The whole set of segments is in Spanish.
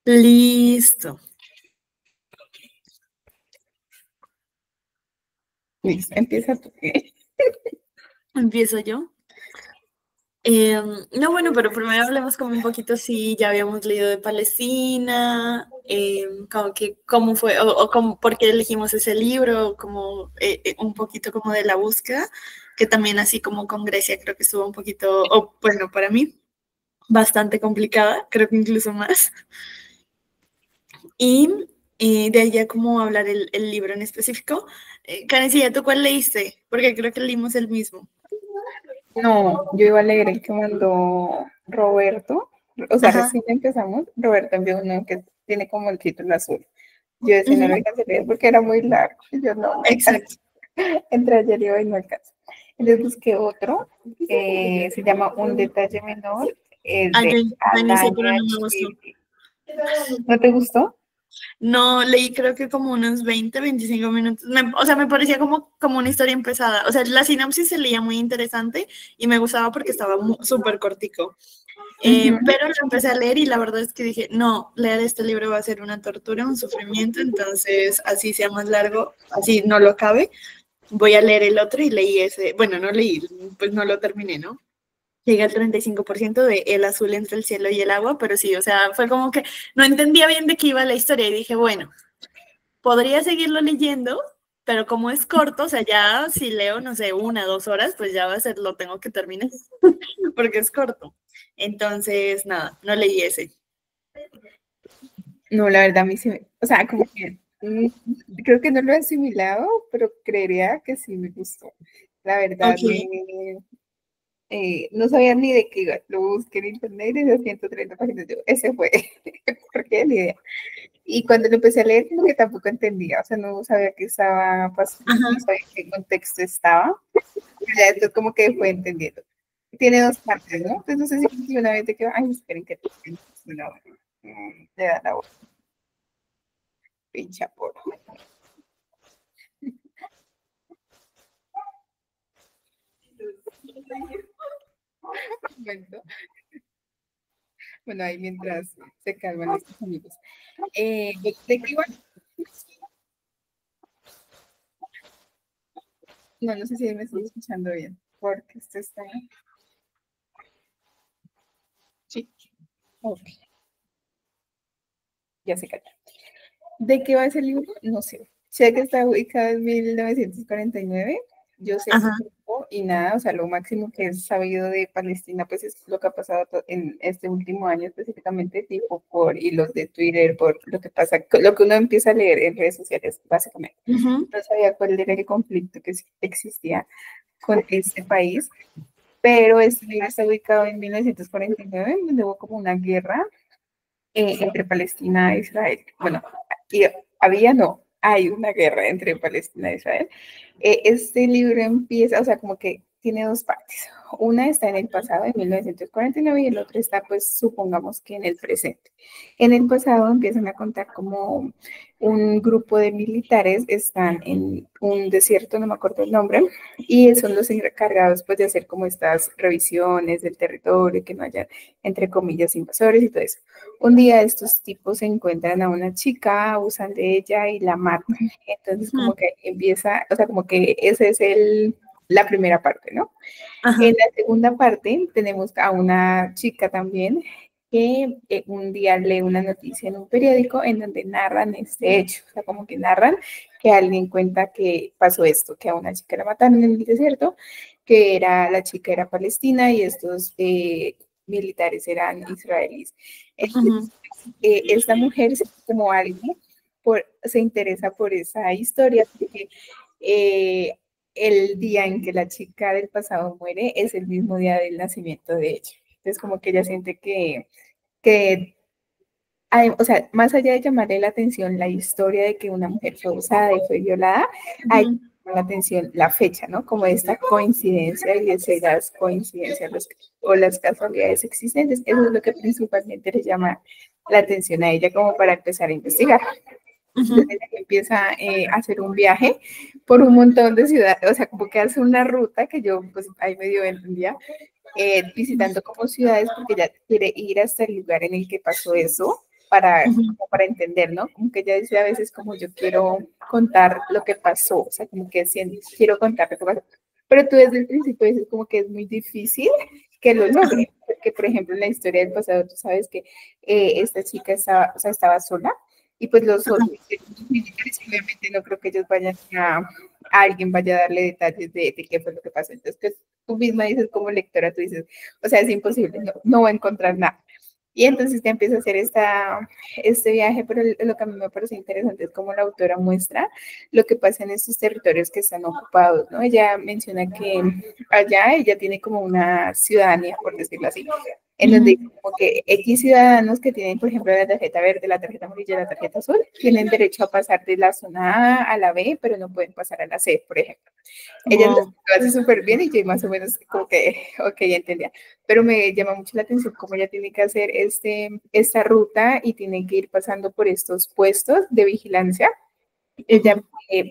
Listo. Listo, empieza tú. Empiezo yo. No, bueno, pero primero hablemos como un poquito si ya habíamos leído de Palestina, como que cómo fue, o cómo, por qué elegimos ese libro, como un poquito como de la búsqueda, que también así como con Grecia creo que estuvo un poquito, o bueno, para mí, bastante complicada, creo que incluso más. Y de ahí ya como hablar el libro en específico. Karencilla, ¿tú cuál leíste? Porque creo que leímos el mismo. No, yo iba a leer el que mandó Roberto, o sea, Ajá. recién empezamos, Roberto envió uno que tiene como el título azul. Yo ese no lo Ujú. alcancé a leer porque era muy largo, y yo no Exacto. entre ayer y hoy no alcanzo. Entonces busqué otro, se llama Un detalle menor, es Ah, de yo inicié, pero Alania no me gustó. Chiri. ¿No te gustó? No, leí creo que como unos 20, 25 minutos. O sea, me parecía como una historia empezada. O sea, la sinopsis se leía muy interesante y me gustaba porque estaba súper cortico. Ujú. Pero lo empecé a leer y la verdad es que dije, no, leer este libro va a ser una tortura, un sufrimiento, entonces así sea más largo, así no lo cabe, voy a leer el otro y leí ese. Bueno, no leí, pues no lo terminé, ¿no? Llegué al 35% de El azul entre el cielo y el agua, pero sí, o sea, fue como que no entendía bien de qué iba la historia y dije, bueno, podría seguirlo leyendo, pero como es corto, o sea, ya si leo, no sé, 1, 2 horas, pues ya va a ser, lo tengo que terminar, porque es corto. Entonces, nada, no leí ese. No, la verdad, a mí sí, o sea, como que creo que no lo he asimilado, pero creería que sí me gustó. La verdad, Ok. no sabía ni de qué iba. Lo busqué en internet y de 130 páginas. Yo, ese fue, porque ni idea. Y cuando lo empecé a leer, como que tampoco entendía, o sea, no sabía qué estaba pasando, no Ajá. sabía en qué contexto estaba. Pero ya después como que fue entendiendo. Tiene dos partes, ¿no? Entonces no sé si una vez de que, ay, esperen que no, le da la pincha por. Momento. Bueno, ahí mientras se calman estos amigos. ¿De qué igual? No, no sé si me estoy escuchando bien, porque esto está. Sí, ok, ya se calla. ¿De qué va ese libro? No sé. Sé que está ubicado en 1949. Yo sé Ajá. muy poco y nada, o sea, lo máximo que he sabido de Palestina, pues es lo que ha pasado en este último año específicamente, tipo por hilos de Twitter, por lo que pasa, lo que uno empieza a leer en redes sociales, básicamente. Ujú. No sabía cuál era el conflicto que existía con este país, pero este libro está ubicado en 1949, donde hubo como una guerra entre Palestina e Israel. Bueno, y había, no, hay una guerra entre Palestina e Israel. Este libro empieza, o sea, como que tiene dos partes. Una está en el pasado, en 1949, y el otro está, pues, supongamos que en el presente. En el pasado empiezan a contar como un grupo de militares están en un desierto, no me acuerdo el nombre, y son los encargados, pues, de hacer como estas revisiones del territorio, que no haya, entre comillas, invasores y todo eso. Un día estos tipos se encuentran a una chica, abusan de ella y la matan. Entonces Ujú. como que empieza, o sea, como que ese es la primera parte, ¿no? Ajá. En la segunda parte tenemos a una chica también que un día lee una noticia en un periódico en donde narran este hecho, o sea, como que narran que alguien cuenta que pasó esto, que a una chica la mataron en el desierto, que la chica era palestina y estos militares eran israelíes. Ujú. Entonces, esta mujer, como alguien, se interesa por esa historia, porque eh, el día en que la chica del pasado muere es el mismo día del nacimiento de ella. Entonces, como que ella siente que o sea, más allá de llamarle la atención la historia de que una mujer fue usada y fue violada, hay que Ujú. llamar la atención la fecha, ¿no? Como esta coincidencia y esas coincidencias o las casualidades existentes. Eso es lo que principalmente le llama la atención a ella como para empezar a investigar. Entonces ella empieza a hacer un viaje por un montón de ciudades, o sea, como que hace una ruta que yo pues ahí medio entendía, visitando como ciudades porque ella quiere ir hasta el lugar en el que pasó eso como para entender, ¿no? Como que ella dice a veces como yo quiero contar lo que pasó, o sea, como que quiero contar lo que pasó. Pero tú desde el principio dices como que es muy difícil que lo logre, porque por ejemplo en la historia del pasado tú sabes que esta chica estaba, o sea, estaba sola y pues los otros militares obviamente no creo que ellos vayan a alguien vaya a darle detalles de qué fue lo que pasó. Entonces, pues, tú misma dices como lectora, tú dices, o sea, es imposible, no va a encontrar nada. Y entonces ya empieza a hacer este viaje, pero lo que a mí me parece interesante es cómo la autora muestra lo que pasa en estos territorios que están ocupados, ¿no? Ella menciona que allá ella tiene como una ciudadanía, por decirlo así, en donde como que X ciudadanos que tienen, por ejemplo, la tarjeta verde, la tarjeta amarilla, la tarjeta azul, tienen derecho a pasar de la zona A a la B, pero no pueden pasar a la C, por ejemplo. Ella lo hace súper bien y yo más o menos como que, ok, entendía. Pero me llama mucho la atención cómo ella tiene que hacer esta ruta y tiene que ir pasando por estos puestos de vigilancia. Ella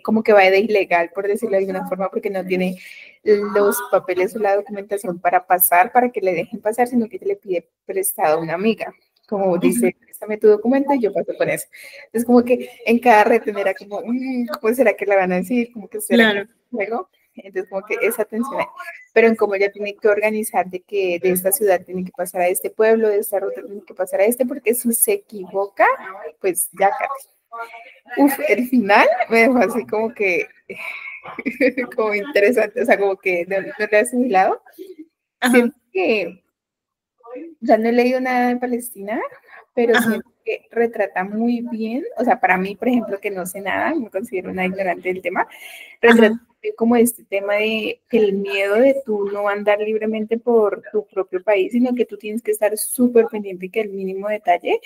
como que va de ilegal, por decirlo de alguna forma, porque no tiene los papeles o la documentación para pasar, para que le dejen pasar, sino que ella le pide prestado a una amiga. Como dice, préstame tu documento y yo paso con eso. Es como que en cada retén era como, ¿cómo será que la van a decir? Como que será Claro. luego. Entonces, como que esa tensión hay. Pero en cómo ella tiene que organizar de que de esta ciudad tiene que pasar a este pueblo, de esta ruta tiene que pasar a este, porque si se equivoca, pues ya casi. Uf, el final me dejó así como que, como interesante, o sea, como que no le he asimilado. Siento que, ya no he leído nada de Palestina, pero siento que retrata muy bien, o sea, para mí, por ejemplo, que no sé nada, me considero una ignorante del tema, retrata como este tema de el miedo de tú no andar libremente por tu propio país, sino que tú tienes que estar súper pendiente que el mínimo detalle.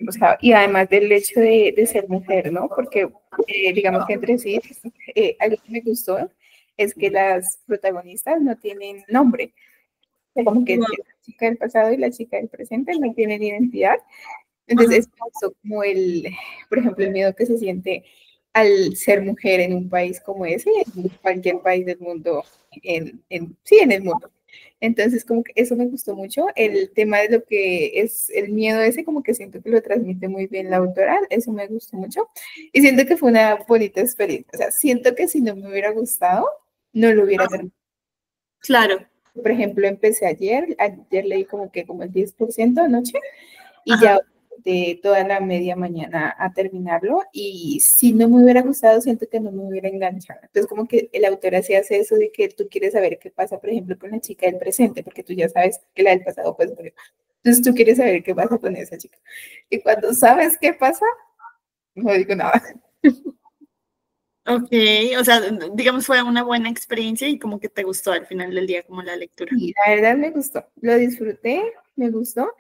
O sea, y además del hecho de ser mujer, ¿no? Porque digamos que entre sí, algo que me gustó es que las protagonistas no tienen nombre, como que la chica del pasado y la chica del presente no tienen identidad. Entonces, es como por ejemplo, el miedo que se siente al ser mujer en un país como ese, en cualquier país del mundo, sí, en el mundo. Entonces, como que eso me gustó mucho. El tema de lo que es el miedo ese, como que siento que lo transmite muy bien la autora, eso me gustó mucho. Y siento que fue una bonita experiencia. O sea, siento que si no me hubiera gustado, no lo hubiera terminado. Claro. Por ejemplo, empecé ayer leí como que como el 10% anoche y ya de toda la media mañana a terminarlo y si no me hubiera gustado, siento que no me hubiera enganchado. Entonces, como que el autor así hace eso de que tú quieres saber qué pasa, por ejemplo, con la chica del presente, porque tú ya sabes que la del pasado pues murió. Entonces, tú quieres saber qué pasa con esa chica. Y cuando sabes qué pasa, no digo nada. Ok, o sea, digamos fue una buena experiencia y como que te gustó al final del día como la lectura. Y la verdad me gustó, lo disfruté, me gustó.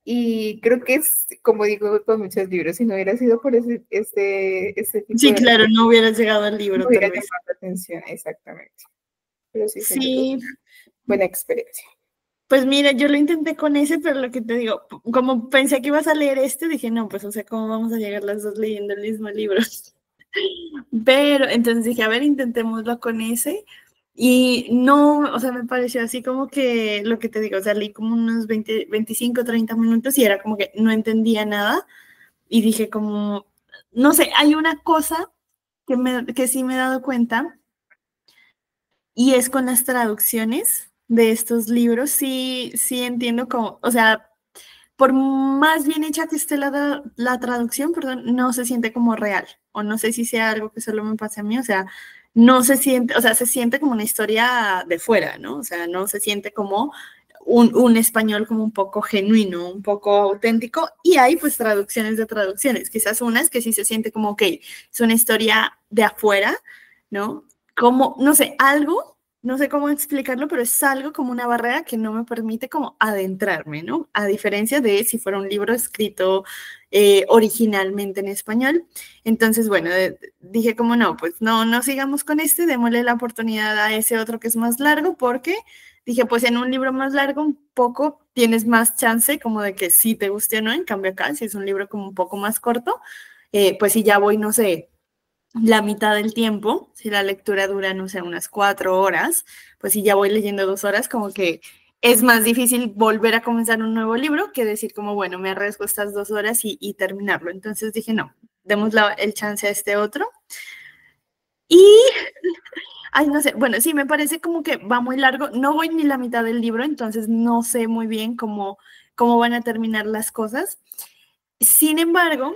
Y creo que es, como digo, con muchos libros, si no hubiera sido por este tipo Sí, de... claro, no hubieras llegado al No libro hubiera tal vez. llamado la atención, exactamente. Pero sí siento que es Sí, una buena experiencia. pues mira, yo lo intenté con ese, pero lo que te digo, como pensé que ibas a leer este, dije, no, pues o sea, ¿cómo vamos a llegar las dos leyendo el mismo libro? Pero entonces dije, a ver, intentémoslo con ese. Y no, o sea, me pareció así como que lo que te digo, o sea, leí como unos 20, 25, 30 minutos y era como que no entendía nada. Y dije como, no sé, hay una cosa que sí me he dado cuenta y es con las traducciones de estos libros, sí, sí entiendo como, o sea, por más bien hecha que esté la traducción, perdón, no se siente como real, o no sé si sea algo que solo me pase a mí, o sea, no se siente, o sea, se siente como una historia de fuera, ¿no? O sea, no se siente como un español como un poco genuino, un poco auténtico, y hay pues traducciones de traducciones, quizás unas que sí se siente como, ok, es una historia de afuera, ¿no? Como, no sé, algo, no sé cómo explicarlo, pero es algo como una barrera que no me permite como adentrarme, ¿no? A diferencia de si fuera un libro escrito originalmente en español. Entonces, bueno, dije como no, pues no, no sigamos con este, démosle la oportunidad a ese otro que es más largo, porque dije, pues en un libro más largo un poco tienes más chance como de que sí te guste o no, en cambio acá, si es un libro como un poco más corto, pues si ya voy, no sé, la mitad del tiempo, si la lectura dura, no sé, unas 4 horas, pues si ya voy leyendo 2 horas, como que es más difícil volver a comenzar un nuevo libro que decir como, bueno, me arriesgo estas 2 horas y terminarlo. Entonces dije, no, demos el chance a este otro. Y, ay, no sé, bueno, sí, me parece como que va muy largo, no voy ni la mitad del libro, entonces no sé muy bien cómo van a terminar las cosas. Sin embargo,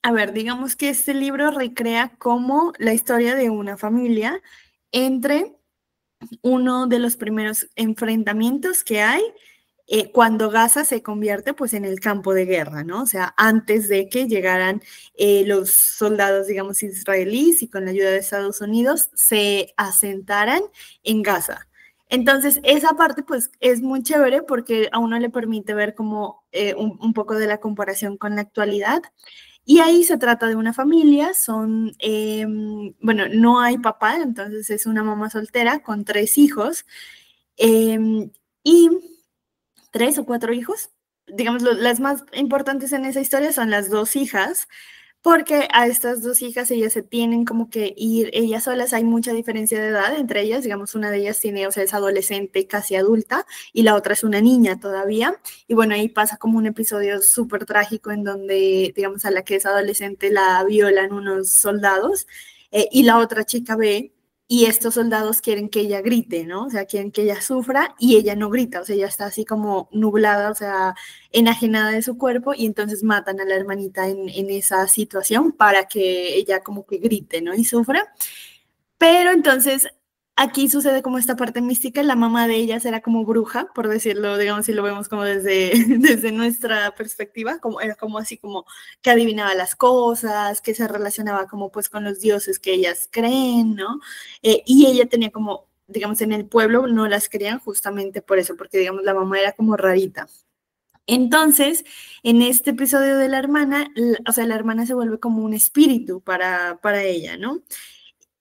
a ver, digamos que este libro recrea como la historia de una familia entre uno de los primeros enfrentamientos que hay cuando Gaza se convierte pues en el campo de guerra, ¿no? O sea, antes de que llegaran los soldados, digamos, israelíes y con la ayuda de Estados Unidos se asentaran en Gaza. Entonces, esa parte pues es muy chévere porque a uno le permite ver como un poco de la comparación con la actualidad. Y ahí se trata de una familia, bueno, no hay papá, entonces es una mamá soltera con 3 hijos y 3 o 4 hijos. Digamos, las más importantes en esa historia son las 2 hijas, porque a estas 2 hijas ellas se tienen como que ir ellas solas, hay mucha diferencia de edad entre ellas, digamos, una de ellas tiene, o sea, es adolescente, casi adulta, y la otra es una niña todavía, y bueno, ahí pasa como un episodio súper trágico en donde, digamos, a la que es adolescente la violan unos soldados, y la otra chica ve y estos soldados quieren que ella grite, ¿no? O sea, quieren que ella sufra y ella no grita, o sea, ella está así como nublada, o sea, enajenada de su cuerpo y entonces matan a la hermanita en esa situación para que ella como que grite, ¿no? Y sufra. Pero entonces aquí sucede como esta parte mística, la mamá de ellas era como bruja, por decirlo, digamos, si lo vemos como desde, desde nuestra perspectiva, como, era como así como que adivinaba las cosas, que se relacionaba como pues con los dioses que ellas creen, ¿no? Y ella tenía como, digamos, en el pueblo no las creían justamente por eso, porque digamos la mamá era como rarita. Entonces, en este episodio de la hermana, o sea, la hermana se vuelve como un espíritu para ella, ¿no?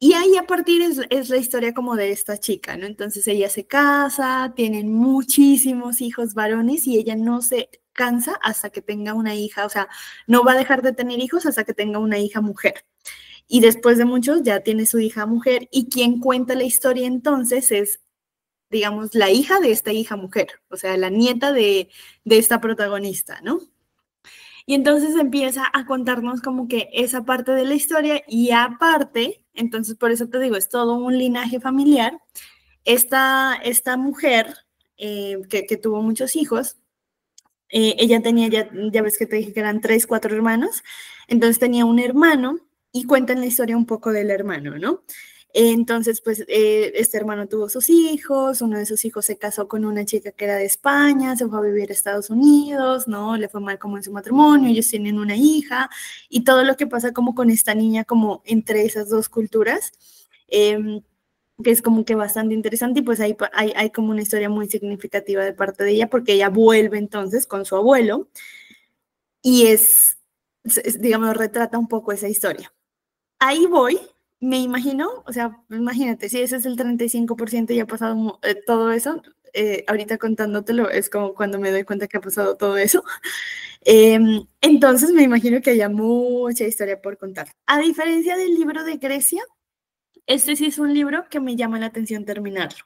Y ahí a partir es la historia como de esta chica, ¿no? Entonces ella se casa, tienen muchísimos hijos varones y ella no se cansa hasta que tenga una hija, o sea, no va a dejar de tener hijos hasta que tenga una hija mujer. Y después de muchos ya tiene su hija mujer y quien cuenta la historia entonces es, digamos, la hija de esta hija mujer, o sea, la nieta de esta protagonista, ¿no? Y entonces empieza a contarnos como que esa parte de la historia y aparte, entonces por eso te digo, es todo un linaje familiar. Esta mujer que tuvo muchos hijos, ella tenía, ya ves que te dije que eran 3, 4 hermanos, entonces tenía un hermano y cuentan la historia un poco del hermano, ¿no? Entonces, pues, este hermano tuvo sus hijos, uno de sus hijos se casó con una chica que era de España, se fue a vivir a Estados Unidos, ¿no? Le fue mal como en su matrimonio, ellos tienen una hija, y todo lo que pasa como con esta niña, como entre esas dos culturas, que es como que bastante interesante, y pues hay como una historia muy significativa de parte de ella, porque ella vuelve entonces con su abuelo, y digamos, retrata un poco esa historia. Ahí voy, me imagino, o sea, imagínate, si ese es el 35% y ha pasado todo eso, ahorita contándotelo es como cuando me doy cuenta que ha pasado todo eso. Entonces me imagino que haya mucha historia por contar. A diferencia del libro de Grecia, este sí es un libro que me llama la atención terminarlo.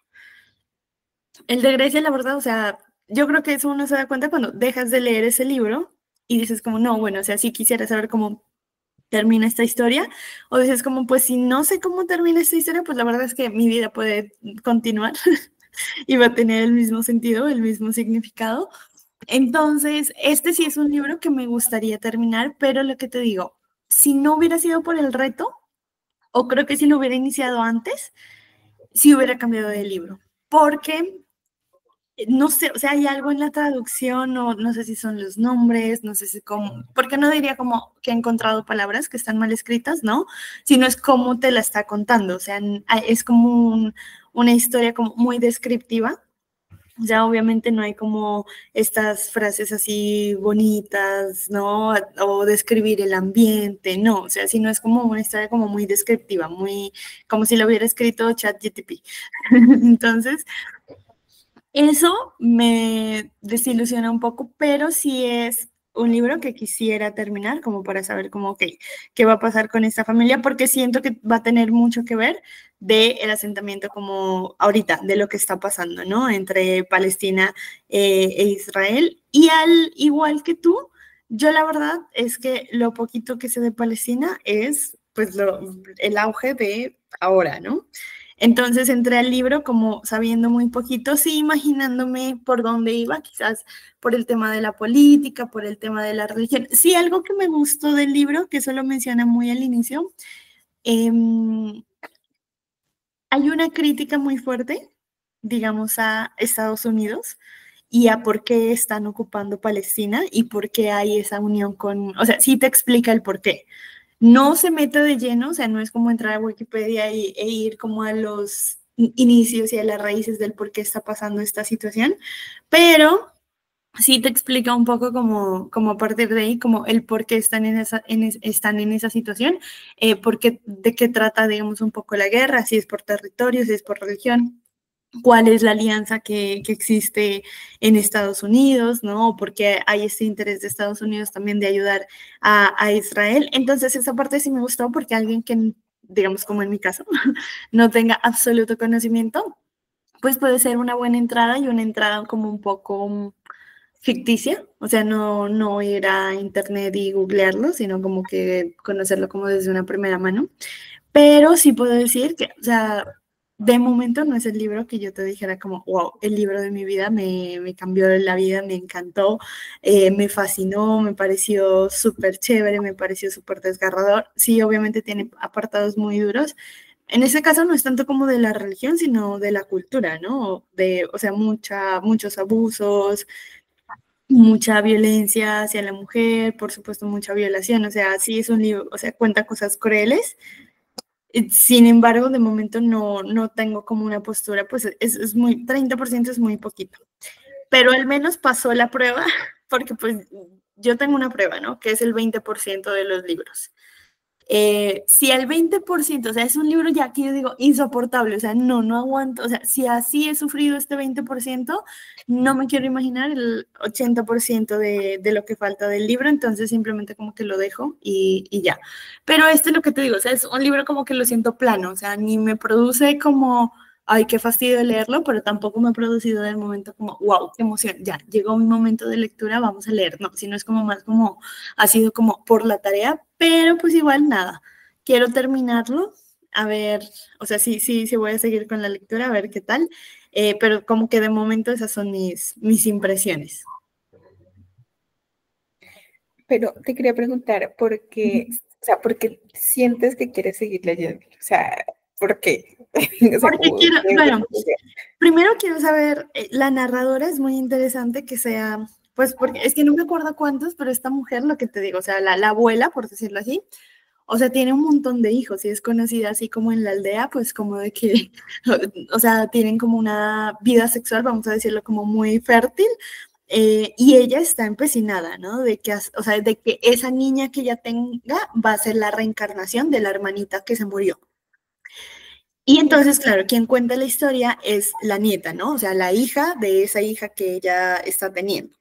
El de Grecia, la verdad, o sea, yo creo que eso uno se da cuenta cuando dejas de leer ese libro y dices como, no, bueno, o sea, sí quisiera saber cómo termina esta historia, o dices como, pues si no sé cómo termina esta historia, pues la verdad es que mi vida puede continuar y va a tener el mismo sentido, el mismo significado. Entonces, este sí es un libro que me gustaría terminar, pero lo que te digo, si no hubiera sido por el reto, o creo que si lo hubiera iniciado antes, sí hubiera cambiado de libro, porque no sé, o sea, hay algo en la traducción, no sé si son los nombres, no sé si cómo, porque no diría como que he encontrado palabras que están mal escritas, ¿no? Sino es cómo te la está contando, o sea, es como una historia como muy descriptiva. Ya obviamente no hay como estas frases así bonitas, ¿no? O describir el ambiente, no, o sea, sino es como una historia como muy descriptiva, muy como si lo hubiera escrito ChatGPT. Entonces, eso me desilusiona un poco, pero sí es un libro que quisiera terminar como para saber cómo, ok, qué va a pasar con esta familia, porque siento que va a tener mucho que ver del asentamiento como ahorita, de lo que está pasando, ¿no? Entre Palestina e Israel. Y al igual que tú, yo la verdad es que lo poquito que sé de Palestina es pues el auge de ahora, ¿no? Entonces entré al libro como sabiendo muy poquito, sí imaginándome por dónde iba, quizás por el tema de la política, por el tema de la religión. Sí, algo que me gustó del libro, que eso lo menciona muy al inicio, eh, hay una crítica muy fuerte, digamos, a Estados Unidos y a por qué están ocupando Palestina y por qué hay esa unión con, o sea, sí te explica el por qué. No se mete de lleno, o sea, no es como entrar a Wikipedia e ir como a los inicios y a las raíces del por qué está pasando esta situación, pero sí te explica un poco como a partir de ahí, como el por qué están en están en esa situación, de qué trata, digamos, un poco la guerra, si es por territorio, si es por religión, cuál es la alianza que existe en Estados Unidos, ¿no? Porque hay este interés de Estados Unidos también de ayudar a Israel. Entonces, esa parte sí me gustó porque alguien que, digamos, como en mi caso, no tenga absoluto conocimiento, pues puede ser una buena entrada y una entrada como un poco ficticia, o sea, no ir a internet y googlearlo, sino como que conocerlo como desde una primera mano. Pero sí puedo decir que, o sea, de momento no es el libro que yo te dijera como, wow, el libro de mi vida me cambió la vida, me encantó, me fascinó, me pareció súper chévere, me pareció súper desgarrador. Sí, obviamente tiene apartados muy duros. En ese caso no es tanto como de la religión, sino de la cultura, ¿no? O sea, muchos abusos, mucha violencia hacia la mujer, por supuesto, mucha violación. O sea, sí es un libro, o sea, cuenta cosas crueles. Sin embargo, de momento no tengo como una postura, pues es muy, 30% es muy poquito, pero al menos pasó la prueba, porque pues yo tengo una prueba, ¿no? Que es el 20% de los libros. Si al 20%, o sea, es un libro ya que yo digo insoportable, o sea, no aguanto, o sea, si así he sufrido este 20%, no me quiero imaginar el 80% de lo que falta del libro, entonces simplemente como que lo dejo y ya. Pero este es lo que te digo, o sea, es un libro como que lo siento plano, o sea, ni me produce como, ay, qué fastidio de leerlo, pero tampoco me ha producido del momento como, wow, qué emoción, ya, llegó mi momento de lectura, vamos a leer, no, sino es como más como ha sido como por la tarea, pero pues igual nada, quiero terminarlo, a ver, o sea, sí voy a seguir con la lectura, a ver qué tal, pero como que de momento esas son mis impresiones. Pero te quería preguntar, ¿por qué, o sea, por qué sientes que quieres seguir leyendo? O sea, ¿por qué? O sea, Porque quiero, bueno, primero quiero saber, la narradora es muy interesante que sea, pues porque es que no me acuerdo cuántos, pero esta mujer, lo que te digo, o sea, la abuela, por decirlo así, o sea, tiene un montón de hijos y es conocida así como en la aldea, pues como de que, o sea, tienen como una vida sexual, vamos a decirlo como muy fértil, y ella está empecinada, ¿no? De que, o sea, de que esa niña que ella tenga va a ser la reencarnación de la hermanita que se murió. Y entonces, claro, quien cuenta la historia es la nieta, ¿no? O sea, la hija de esa hija que ella está teniendo.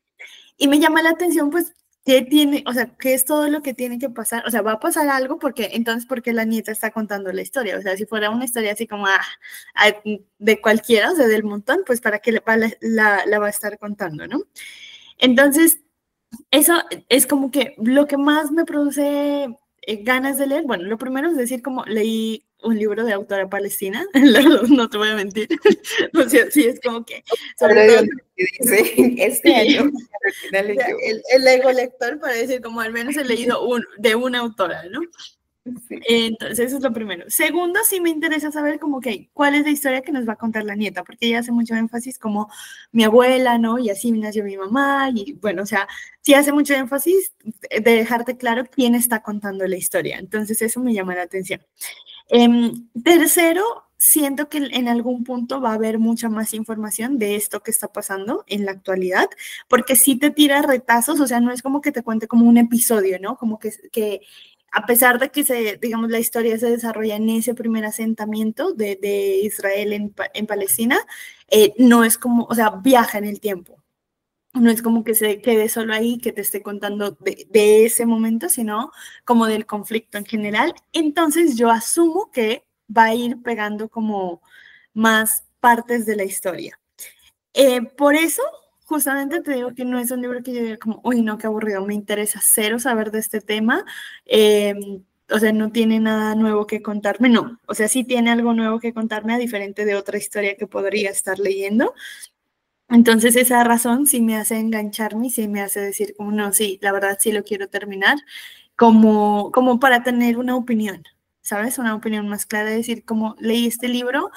Y me llama la atención, pues, qué tiene, o sea, qué es todo lo que tiene que pasar. O sea, va a pasar algo porque, entonces, ¿por qué la nieta está contando la historia? O sea, si fuera una historia así como de cualquiera, o sea, del montón, pues, ¿para qué la va a estar contando, no? Entonces, eso es como que lo que más me produce ganas de leer. Bueno, lo primero es decir, como leí un libro de autora palestina, no te voy a mentir. O sea, sí, es como que, sobre todo, dice, este sí. año, O sea, el ego lector para decir, como al menos he leído de una autora, ¿no? Sí. Entonces, eso es lo primero. Segundo, sí me interesa saber como que cuál es la historia que nos va a contar la nieta, porque ella hace mucho énfasis como mi abuela, ¿no? Y así nació mi mamá, y bueno, o sea, sí hace mucho énfasis de dejarte claro quién está contando la historia. Entonces, eso me llama la atención. Tercero, siento que en algún punto va a haber mucha más información de esto que está pasando en la actualidad, porque sí te tira retazos, o sea, no es como que te cuente como un episodio, ¿no? Como que a pesar de que digamos, la historia se desarrolla en ese primer asentamiento de Israel en Palestina, no es como, o sea, viaja en el tiempo. No es como que se quede solo ahí, que te esté contando de ese momento, sino como del conflicto en general. Entonces yo asumo que va a ir pegando como más partes de la historia. Por eso, justamente te digo que no es un libro que yo diga como, uy, no, qué aburrido, me interesa cero saber de este tema. O sea, no tiene nada nuevo que contarme, no. O sea, sí tiene algo nuevo que contarme, a diferente de otra historia que podría estar leyendo. Entonces esa razón sí me hace engancharme y sí me hace decir como, no, sí, la verdad sí lo quiero terminar, como para tener una opinión, ¿sabes? Una opinión más clara, decir como leí este libro,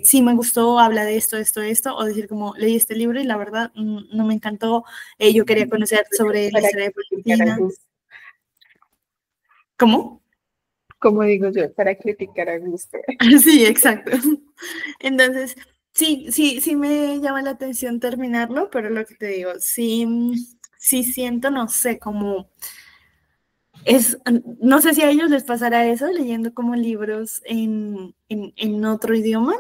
sí me gustó, habla de esto, esto, esto, o decir como leí este libro y la verdad no me encantó, yo quería conocer sobre la Para historia de criticar a Palestina. gusto. ¿Cómo? Como digo yo, para criticar a gusto. Sí, exacto. Entonces, sí me llama la atención terminarlo, pero lo que te digo, sí siento, no sé, como no sé si a ellos les pasará eso leyendo como libros en otro idioma,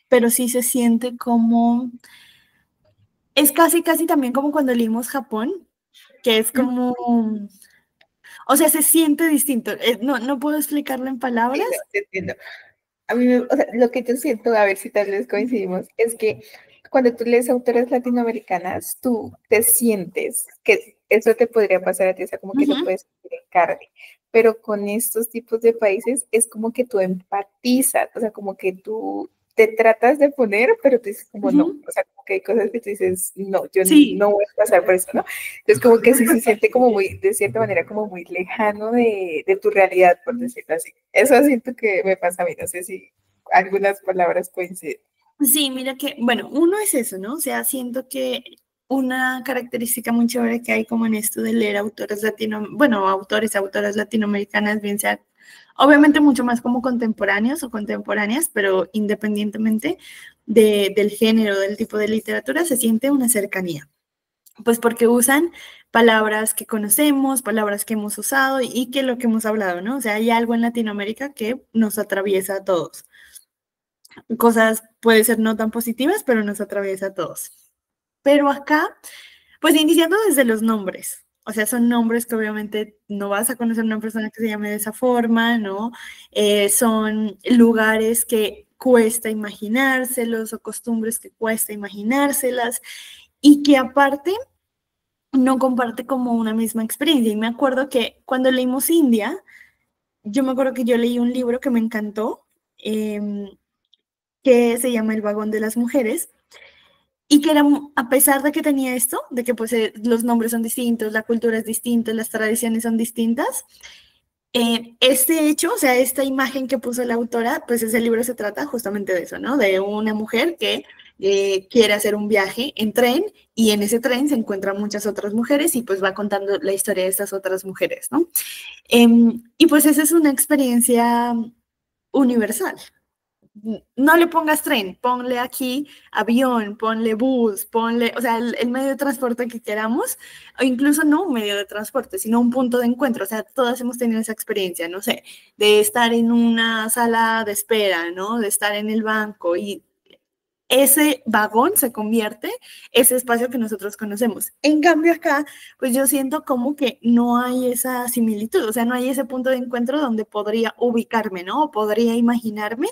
pero sí se siente como, es casi también como cuando leímos Japón, que es como, o sea, se siente distinto. No puedo explicarlo en Sí, no, palabras. te entiendo. A mí, o sea, lo que yo siento, a ver si tal vez coincidimos, es que cuando tú lees autores latinoamericanas, tú te sientes que eso te podría pasar a ti, o sea, como que lo Ujú, puedes sentir en carne, pero con estos tipos de países es como que tú empatizas, o sea, como que tú te tratas de poner, pero tú dices como no, ujú. o sea, como que hay cosas que tú dices, no, yo Sí, no voy a pasar por eso, ¿no? Entonces, como que sí se siente como muy, de cierta manera, como muy lejano de tu realidad, por decirlo así. Eso siento que me pasa a mí, no sé si algunas palabras coinciden. sí, mira que, bueno, uno es eso, ¿no? O sea, siento que una característica muy chévere que hay como en esto de leer autores bueno, autoras latinoamericanas, bien sea, obviamente mucho más como contemporáneos o contemporáneas, pero independientemente del género, del tipo de literatura, se siente una cercanía. Pues porque usan palabras que conocemos, palabras que hemos usado y que lo que hemos hablado, ¿no? O sea, hay algo en Latinoamérica que nos atraviesa a todos. Cosas puede ser no tan positivas, pero nos atraviesa a todos. Pero acá, pues iniciando desde los nombres, o sea, son nombres que obviamente no vas a conocer una persona que se llame de esa forma, ¿no? Son lugares que cuesta imaginárselos o costumbres que cuesta imaginárselas y que aparte no comparte como una misma experiencia. Y me acuerdo que cuando leímos India, yo me acuerdo que yo leí un libro que me encantó, que se llama El vagón de las mujeres, y que era, a pesar de que tenía esto, de que pues los nombres son distintos, la cultura es distinta, las tradiciones son distintas, este hecho, o sea, esta imagen que puso la autora, pues ese libro se trata justamente de eso, ¿no? De una mujer que quiere hacer un viaje en tren y en ese tren se encuentran muchas otras mujeres y pues va contando la historia de estas otras mujeres, ¿no? Y pues esa es una experiencia universal. No le pongas tren, ponle aquí avión, ponle bus, ponle, o sea, el medio de transporte que queramos, o incluso no un medio de transporte, sino un punto de encuentro. O sea, todas hemos tenido esa experiencia, no sé, de estar en una sala de espera, ¿no? De estar en el banco y ese vagón se convierte ese espacio que nosotros conocemos. En cambio acá, pues yo siento como que no hay esa similitud, o sea, no hay ese punto de encuentro donde podría ubicarme, ¿no? O podría imaginarme.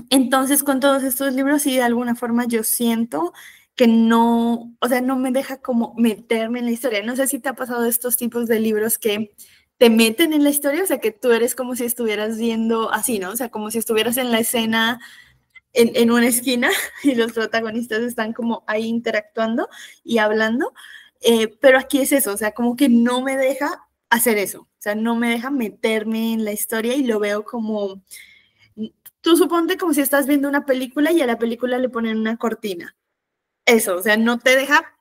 Entonces, con todos estos libros, sí, de alguna forma yo siento que no, o sea, no me deja como meterme en la historia. No sé si te ha pasado estos tipos de libros que te meten en la historia, o sea, que tú eres como si estuvieras viendo así, ¿no? O sea, como si estuvieras en la escena en una esquina y los protagonistas están como ahí interactuando y hablando. Pero aquí es eso, o sea, como que no me deja hacer eso, o sea, no me deja meterme en la historia y lo veo como tú suponte como si estás viendo una película y a la película le ponen una cortina. Eso, o sea, no te deja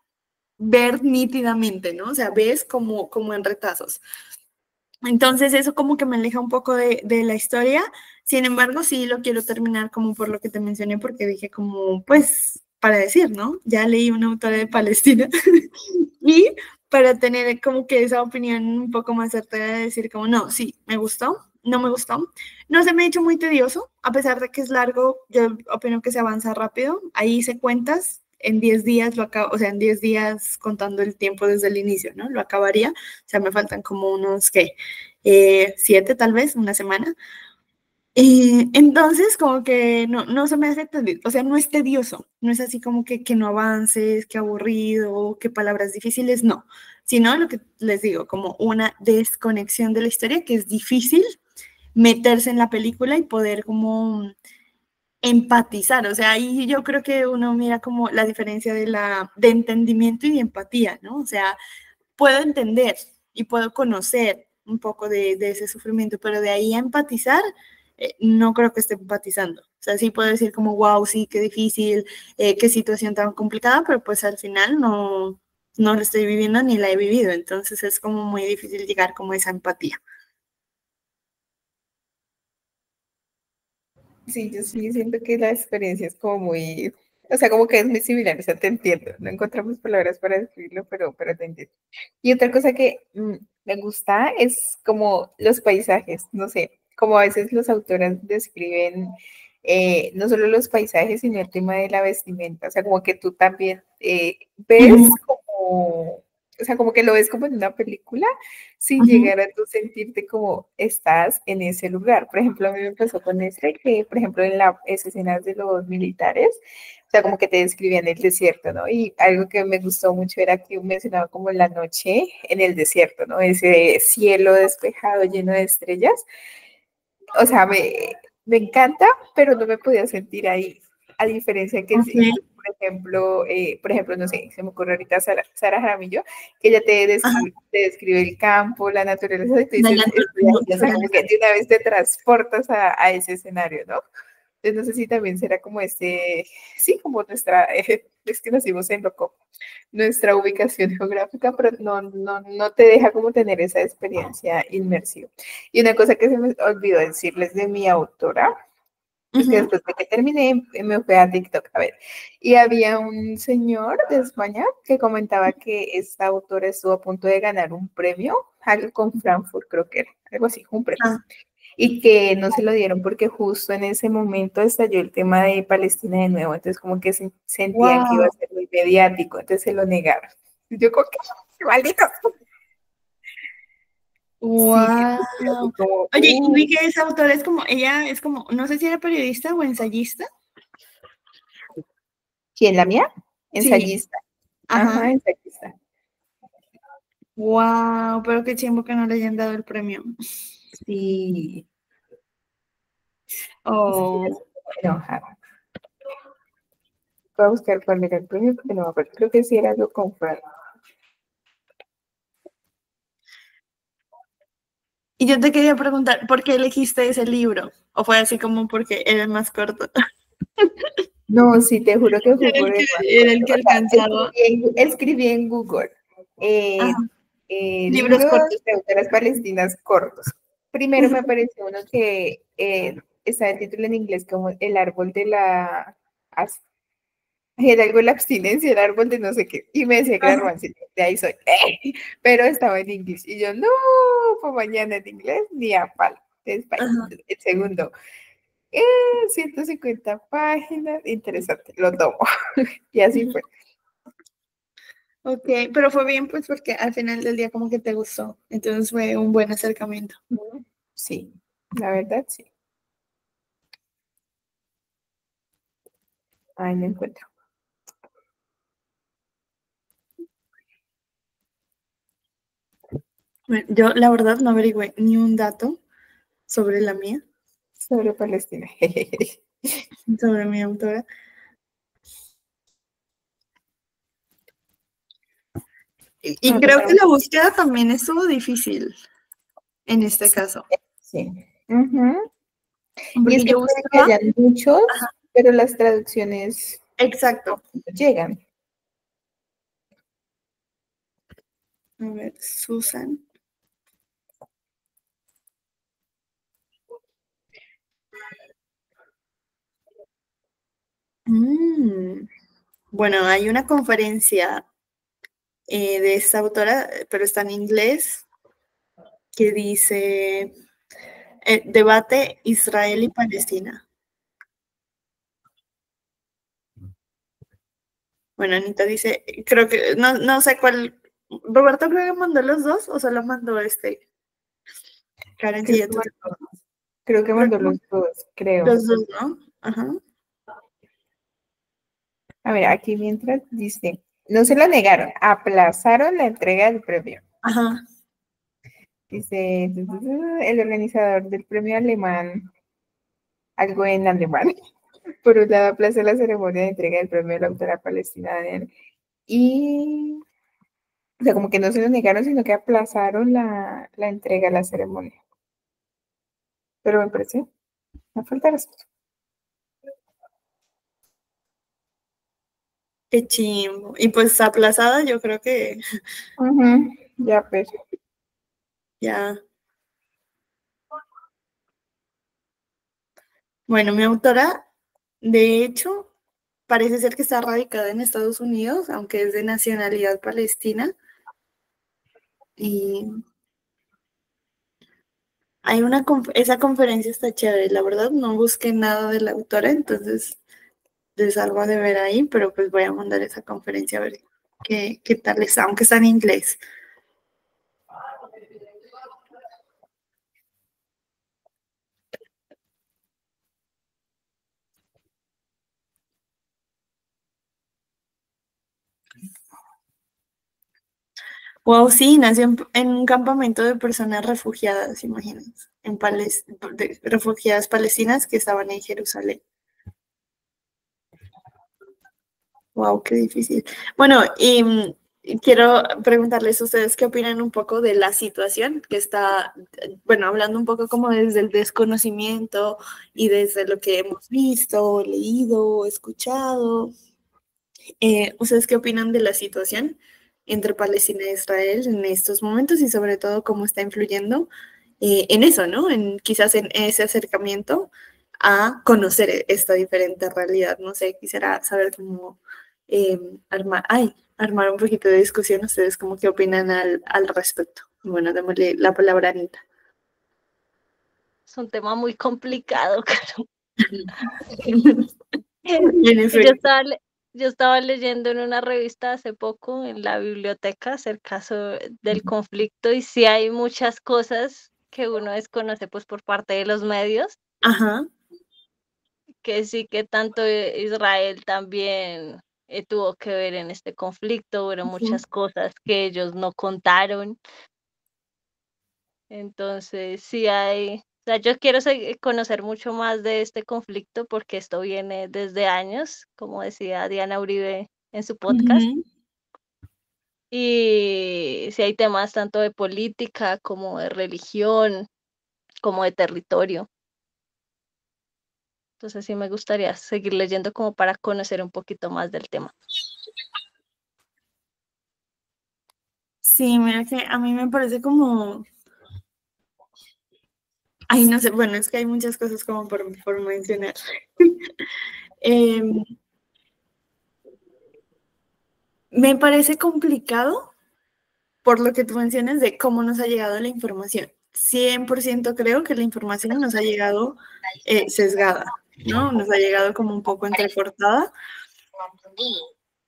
ver nítidamente, ¿no? O sea, ves como en retazos. Entonces eso como que me aleja un poco de la historia. Sin embargo, sí lo quiero terminar como por lo que te mencioné, porque dije como, pues, para decir, ¿no? Ya leí una autora de Palestina y para tener como que esa opinión un poco más certera de decir como, no, sí, me gustó, no me gustó. No se me ha hecho muy tedioso, a pesar de que es largo, yo opino que se avanza rápido. Ahí hice cuentas en 10 días lo acabo, o sea, en 10 días contando el tiempo desde el inicio, ¿no? Lo acabaría, o sea, me faltan como unos, ¿qué? 7 tal vez, una semana. Entonces, como que no se me hace tedioso, o sea, no es tedioso, no es así como que no avances, que aburrido, que palabras difíciles, no, sino lo que les digo, como una desconexión de la historia que es difícil meterse en la película y poder como empatizar, o sea, ahí yo creo que uno mira como la diferencia de entendimiento y de empatía, ¿no? O sea, puedo entender y puedo conocer un poco de ese sufrimiento, pero de ahí a empatizar, no creo que esté empatizando. O sea, sí puedo decir como, wow, sí, qué difícil, qué situación tan complicada, pero pues al final no lo estoy viviendo ni la he vivido, entonces es como muy difícil llegar como a esa empatía. Sí, yo sí siento que la experiencia es como muy, o sea, como que es muy similar, o sea, te entiendo, no encontramos palabras para describirlo, pero te entiendo. Y otra cosa que me gusta es como los paisajes, no sé, como a veces los autores describen no solo los paisajes, sino el tema de la vestimenta, o sea, como que tú también ves como, o sea, como que lo ves como en una película, sin Ujú, llegar a tú sentirte como estás en ese lugar. Por ejemplo, a mí me pasó con este, que por ejemplo en las escenas de los militares, o sea, como que te describían el desierto, ¿no? Y algo que me gustó mucho era que mencionaba como la noche en el desierto, ¿no? Ese cielo despejado lleno de estrellas. O sea, me encanta, pero no me podía sentir ahí. A diferencia que ok. si, por ejemplo, no sé, se me ocurre ahorita Sara Jaramillo, que ella Ajá, te describe el campo, la naturaleza, y tú de dices, la estoy ahí, o sea, como naturaleza. que de una vez te transportas a ese escenario, ¿no? Entonces, no sé si también será como este, sí, como nuestra, es que nacimos en Loco, nuestra ubicación geográfica, pero no te deja como tener esa experiencia inmersiva. Y una cosa que se me olvidó decirles de mi autora, es que Ujú. después de que terminé, me fui a TikTok a ver. Y había un señor de España que comentaba que esta autora estuvo a punto de ganar un premio, algo con Frankfurt, creo que era, algo así, un premio Ah, y que no se lo dieron porque justo en ese momento estalló el tema de Palestina de nuevo, entonces como que sentían que iba a wow. ser muy mediático, entonces se lo negaron. Y yo como que, maldito. Sí, entonces así Wow. como, Oye, y vi que esa autora es como, ella es como, no sé si era periodista o ensayista. ¿quién la mía? Sí, Ensayista. ajá. Ajá, ensayista. Wow, pero qué chimbo que no le hayan dado el premio. Sí, sí, es Oh. enojada. Voy a buscar cuál era el premio porque no me acuerdo. Creo que sí era algo con Frank. Y yo te quería preguntar, ¿por qué elegiste ese libro? ¿O fue así como porque era el más corto? No, sí, te juro que fue Era por el que, el más era el corto. que O sea, alcanzaba. escribí en Google Ajá. Libros libros cortos. de autoras palestinas cortos. Primero me apareció uno que está el título en inglés como El árbol de la... Era algo de la abstinencia, el árbol de no sé qué. Y me decía que era Ajá. romance. De ahí soy. Pero estaba en inglés. Y yo, no, pues mañana en inglés ni a palo. Entonces, Ajá. el segundo. Eh, 150 páginas, interesante, lo tomo. Y así Ujú. fue. Ok, pero fue bien pues porque al final del día como que te gustó. Entonces fue un buen acercamiento. Sí, la verdad sí. Ahí me encuentro. Bueno, yo la verdad no averigüé ni un dato sobre la mía, Sobre Palestina. sobre mi autora. Y No, creo que total. la búsqueda también estuvo difícil en este Sí, caso, sí. Ujú. Y es porque que yo puede que buscaba, hayan muchos, pero las traducciones exacto, no llegan. a ver, Susan. Mm, bueno, hay una conferencia de esta autora, pero está en inglés, que dice debate Israel y Palestina. Bueno, Anita dice, creo que, no sé cuál, Roberto creo que mandó los dos o solo mandó este. Karen, sí, Creo ya que tú creo que creo mandó que los dos, creo. los dos, ¿no? Ajá. A ver, aquí mientras dice, no se lo negaron, aplazaron la entrega del premio. Ajá. Dice, el organizador del premio alemán, algo en alemán, por un lado aplazó la ceremonia de entrega del premio a la autora palestina y, o sea, como que no se lo negaron, sino que aplazaron la entrega, la ceremonia. Pero me parece, me falta respeto. Qué chimbo. Y pues aplazada, yo creo que Ya, pues. ya. Bueno, mi autora, de hecho, parece ser que está radicada en Estados Unidos, aunque es de nacionalidad palestina. Y hay esa conferencia está chévere, la verdad, no busqué nada de la autora, entonces les salgo de ver ahí, pero pues voy a mandar esa conferencia a ver qué tal está, aunque está en inglés. Wow, sí, nació en un campamento de personas refugiadas, imagínense, de refugiadas palestinas que estaban en Jerusalén. Wow, qué difícil. Bueno, y quiero preguntarles a ustedes qué opinan un poco de la situación que está, bueno, hablando un poco como desde el desconocimiento y desde lo que hemos visto, leído, escuchado. ¿Ustedes qué opinan de la situación entre Palestina e Israel en estos momentos y sobre todo cómo está influyendo en eso, ¿no? Quizás en ese acercamiento a conocer esta diferente realidad. No sé, quisiera saber cómo armar un poquito de discusión. ¿Ustedes cómo qué opinan al respecto? Bueno, démosle la palabra a Anita. Es un tema muy complicado, claro. En efecto. Yo estaba leyendo en una revista hace poco en la biblioteca acerca del conflicto y sí hay muchas cosas que uno desconoce pues por parte de los medios, Ajá. que sí que tanto Israel también tuvo que ver en este conflicto, hubo muchas cosas que ellos no contaron. Entonces, sí hay, o sea, yo quiero conocer mucho más de este conflicto porque esto viene desde años, como decía Diana Uribe en su podcast. Ujú. Y sí hay temas tanto de política como de religión, como de territorio. Entonces sí me gustaría seguir leyendo como para conocer un poquito más del tema. Sí, mira que a mí me parece como, ay, no sé, bueno, es que hay muchas cosas como por mencionar. Me parece complicado por lo que tú mencionas de cómo nos ha llegado la información. 100% creo que la información nos ha llegado sesgada, ¿no? Nos ha llegado como un poco entrecortada.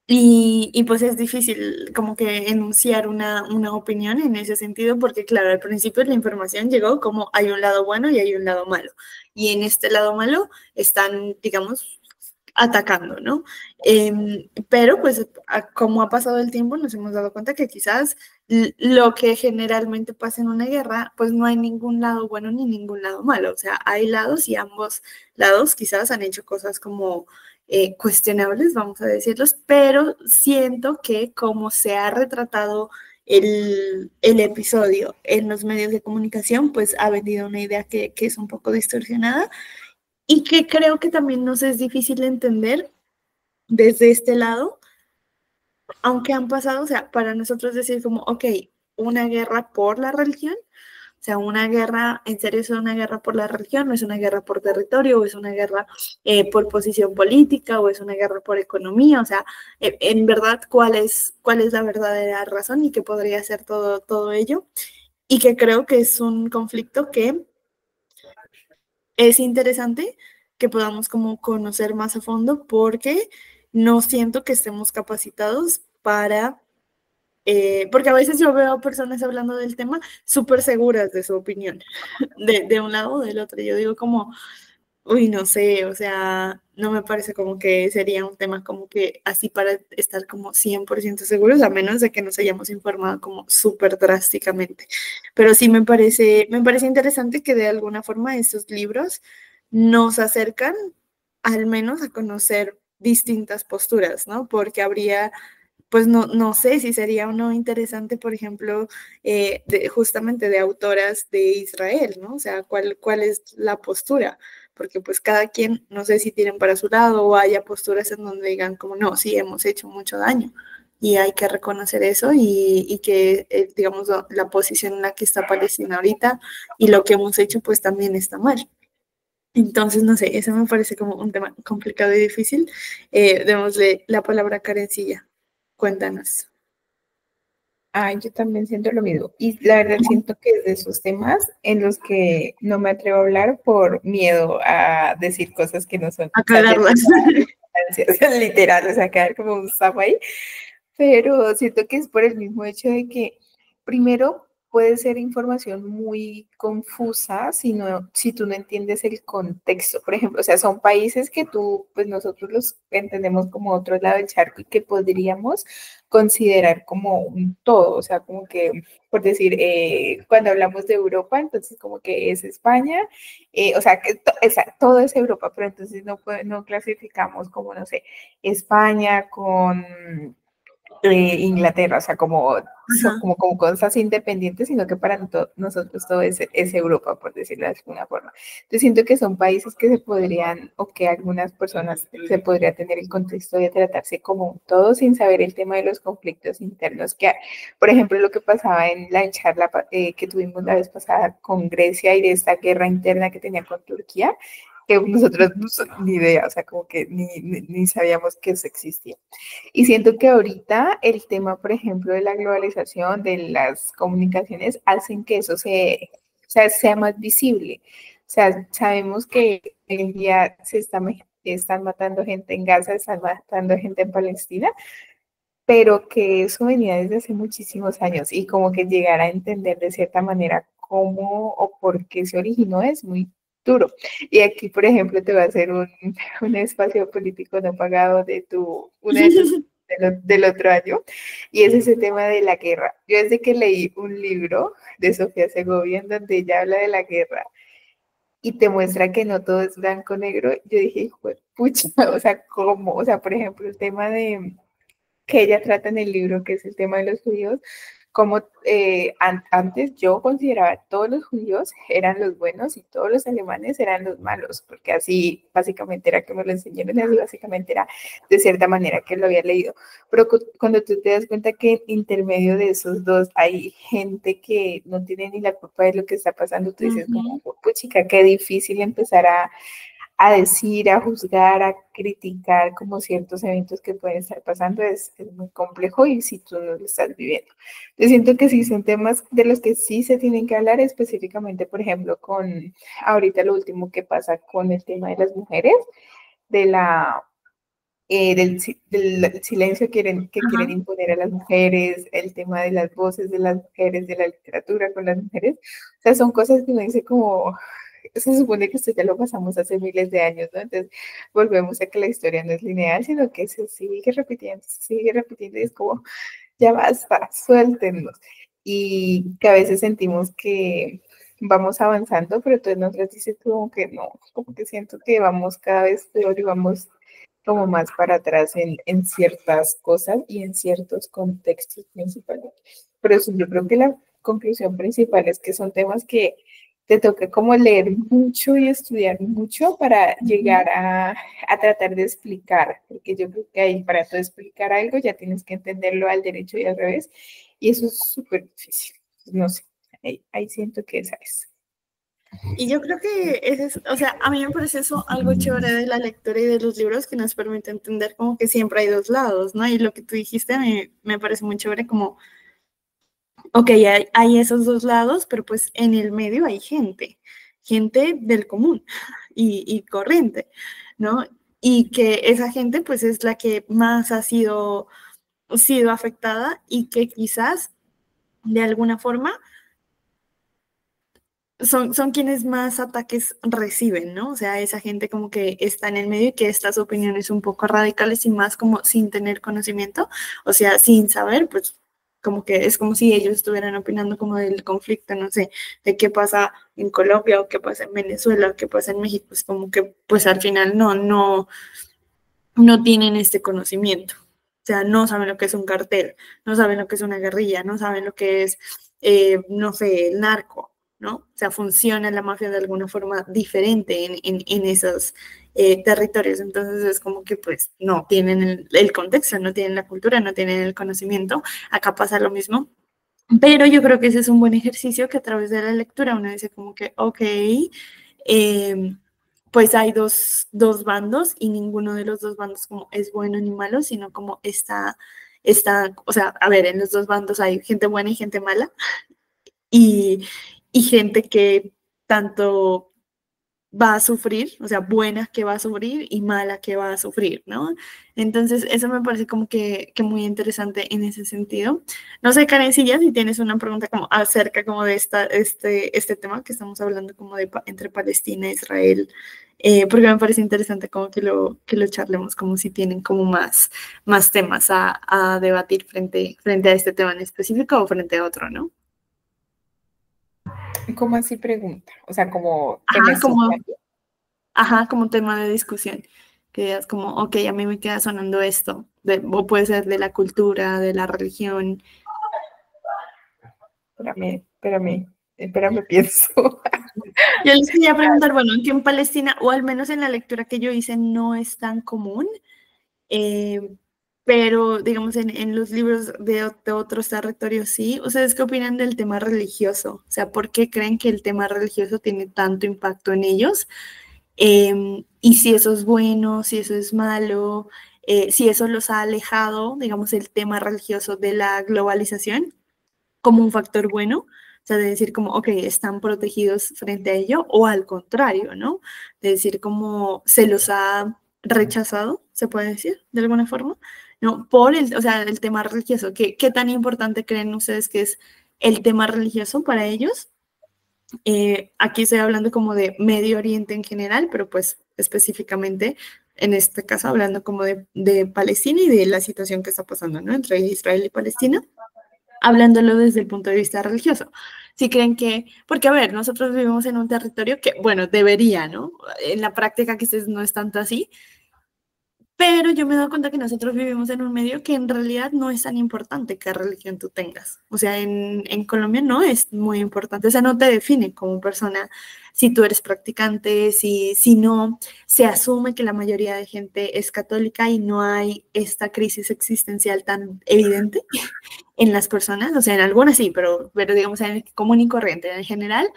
Y pues es difícil como que enunciar una opinión en ese sentido, porque claro, al principio la información llegó como hay un lado bueno y hay un lado malo. Y en este lado malo están, digamos, atacando, ¿no? Pero pues como ha pasado el tiempo nos hemos dado cuenta que quizás lo que generalmente pasa en una guerra, pues no hay ningún lado bueno ni ningún lado malo, o sea, hay lados y ambos lados quizás han hecho cosas como cuestionables, vamos a decirlos, pero siento que como se ha retratado el episodio en los medios de comunicación, pues ha vendido una idea que es un poco distorsionada y que creo que también nos es difícil de entender desde este lado, aunque han pasado, o sea, para nosotros decir como, ok, una guerra por la religión, o sea, una guerra, en serio es una guerra por la religión, no es una guerra por territorio, o es una guerra por posición política, o es una guerra por economía, o sea, en verdad, ¿cuál es la verdadera razón y qué podría ser todo ello? Y que creo que es un conflicto que es interesante que podamos como conocer más a fondo porque no siento que estemos capacitados para, porque a veces yo veo personas hablando del tema súper seguras de su opinión, de un lado o del otro. Yo digo como, uy, no sé, o sea, no me parece como que sería un tema como que así para estar como 100% seguros, a menos de que nos hayamos informado como súper drásticamente. Pero sí me parece interesante que de alguna forma estos libros nos acercan al menos a conocer distintas posturas, ¿no? Porque habría, pues no sé si sería o no interesante, por ejemplo, justamente de autoras de Israel, ¿no? O sea, ¿cuál es la postura? Porque pues cada quien, no sé si tienen para su lado o haya posturas en donde digan como, no, sí, hemos hecho mucho daño y hay que reconocer eso y que, digamos, la posición en la que está Palestina ahorita y lo que hemos hecho pues también está mal. Entonces, no sé, eso me parece como un tema complicado y difícil. Démosle la palabra a Karencilla. Cuéntanos. Ay, yo también siento lo mismo. Y la verdad siento que es de esos temas en los que no me atrevo a hablar por miedo a decir cosas que no son, A o sea, de cagarlas. literal, o sea, quedar como un sapo ahí. Pero siento que es por el mismo hecho de que, primero, puede ser información muy confusa si tú no entiendes el contexto. Por ejemplo, o sea, son países que pues nosotros los entendemos como otro lado del charco y que podríamos considerar como un todo. O sea, como que, por decir, cuando hablamos de Europa, entonces como que es España, o sea, todo es Europa, pero entonces no clasificamos como, no sé, España con Inglaterra, o sea, Ajá. como cosas independientes, sino que para nosotros todo es Europa, por decirlo de alguna forma. Yo siento que son países que se podrían, o que algunas personas se podría tener el contexto de tratarse como un todo sin saber el tema de los conflictos internos que hay. Por ejemplo, lo que pasaba en la charla que tuvimos la vez pasada con Grecia y de esta guerra interna que tenía con Turquía, que nosotros ni idea, o sea, como que ni sabíamos que eso existía. Y siento que ahorita el tema, por ejemplo, de la globalización, de las comunicaciones, hacen que eso o sea, sea más visible. O sea, sabemos que hoy en día están matando gente en Gaza, están matando gente en Palestina, pero que eso venía desde hace muchísimos años y como que llegar a entender de cierta manera cómo o por qué se originó es muy duro. Y aquí, por ejemplo, te va a hacer un espacio político no pagado uno de tus del otro año, y es ese tema de la guerra. Yo desde que leí un libro de Sofía Segovia en donde ella habla de la guerra y te muestra que no todo es blanco-negro, yo dije, hijo de pucha, o sea, ¿cómo? O sea, por ejemplo, el tema de que ella trata en el libro, que es el tema de los judíos, como antes yo consideraba que todos los judíos eran los buenos y todos los alemanes eran los malos, porque así básicamente era que me lo enseñaron, así básicamente era de cierta manera que lo había leído. Pero cuando tú te das cuenta que intermedio de esos dos hay gente que no tiene ni la culpa de lo que está pasando, tú dices como, Ujú. pues chica, qué difícil empezar a decir, a juzgar, a criticar como ciertos eventos que pueden estar pasando es muy complejo y si tú no lo estás viviendo. Yo siento que sí son temas de los que sí se tienen que hablar específicamente, por ejemplo, con ahorita lo último que pasa con el tema de las mujeres, de del silencio que quieren Ajá. imponer a las mujeres, el tema de las voces de las mujeres, de la literatura con las mujeres. O sea, son cosas que uno dice como, se supone que esto ya lo pasamos hace miles de años, ¿no? Entonces volvemos a que la historia no es lineal, sino que se sigue repitiendo y es como, ya basta, suéltenos. Y que a veces sentimos que vamos avanzando, pero entonces nos dice como que no, como que siento que vamos cada vez peor y vamos como más para atrás en ciertas cosas y en ciertos contextos principalmente. Pero eso, yo creo que la conclusión principal es que son temas que te toca como leer mucho y estudiar mucho para Ujú. llegar a tratar de explicar, porque yo creo que ahí para tú explicar algo ya tienes que entenderlo al derecho y al revés, y eso es súper difícil. No sé, ahí siento que esa es. Y yo creo que ese es, o sea, a mí me parece eso algo chévere de la lectura y de los libros que nos permite entender como que siempre hay dos lados, ¿no? Y lo que tú dijiste me parece muy chévere como, ok, hay esos dos lados, pero pues en el medio hay gente, gente del común y corriente, ¿no? y que esa gente pues es la que más ha sido afectada y que quizás de alguna forma son quienes más ataques reciben, ¿no? O sea, esa gente como que está en el medio y que estas opiniones un poco radicales y más como sin tener conocimiento, o sea, sin saber, pues como que es como si ellos estuvieran opinando como del conflicto, no sé, de qué pasa en Colombia o qué pasa en Venezuela o qué pasa en México, es como que pues al final no tienen este conocimiento. O sea, no saben lo que es un cartel, no saben lo que es una guerrilla, no saben lo que es, no sé, el narco, ¿no? O sea, funciona la mafia de alguna forma diferente en esos territorios. Entonces es como que pues no tienen el contexto, no tienen la cultura, no tienen el conocimiento. Acá pasa lo mismo. Pero yo creo que ese es un buen ejercicio que a través de la lectura uno dice como que, ok, pues hay dos bandos y ninguno de los dos bandos como es bueno ni malo, sino como o sea, a ver, en los dos bandos hay gente buena y gente mala y, y gente que tanto va a sufrir, o sea, buena que va a sufrir y mala que va a sufrir, ¿no? Entonces, eso me parece como que muy interesante en ese sentido. No sé, Karencilla, si tienes una pregunta como acerca como de este tema que estamos hablando como de entre Palestina e Israel, porque me parece interesante como que lo charlemos, como si tienen como más temas a debatir frente a este tema en específico o frente a otro, ¿no? ¿Cómo así pregunta? O sea, como que me Ajá, como surja. Ajá, como tema de discusión, que digas como, ok, a mí me queda sonando esto, o puede ser de la cultura, de la religión. Espérame, pienso. Yo les quería preguntar, bueno, aquí en Palestina, o al menos en la lectura que yo hice, no es tan común, eh, pero digamos en los libros de otros territorios sí. ¿Ustedes qué opinan del tema religioso? O sea, ¿por qué creen que el tema religioso tiene tanto impacto en ellos? Y si eso es bueno, si eso es malo, si eso los ha alejado, digamos, el tema religioso de la globalización como un factor bueno, o sea, de decir como, ok, están protegidos frente a ello, o al contrario, ¿no? De decir como se los ha rechazado, se puede decir, de alguna forma, ¿no? O sea, el tema religioso. ¿Qué tan importante creen ustedes que es el tema religioso para ellos? Aquí estoy hablando como de Medio Oriente en general, pero pues específicamente en este caso hablando como de Palestina y de la situación que está pasando, ¿no? Entre Israel y Palestina, hablándolo desde el punto de vista religioso. Si creen que, porque a ver, nosotros vivimos en un territorio que, bueno, debería, ¿no? En la práctica quizás no es tanto así, pero yo me he dado cuenta que nosotros vivimos en un medio que en realidad no es tan importante qué religión tú tengas. O sea, en Colombia no es muy importante. O sea, no te define como persona si tú eres practicante, si no se asume que la mayoría de gente es católica y no hay esta crisis existencial tan evidente en las personas. O sea, en algunas sí, pero digamos en el común y corriente, en general,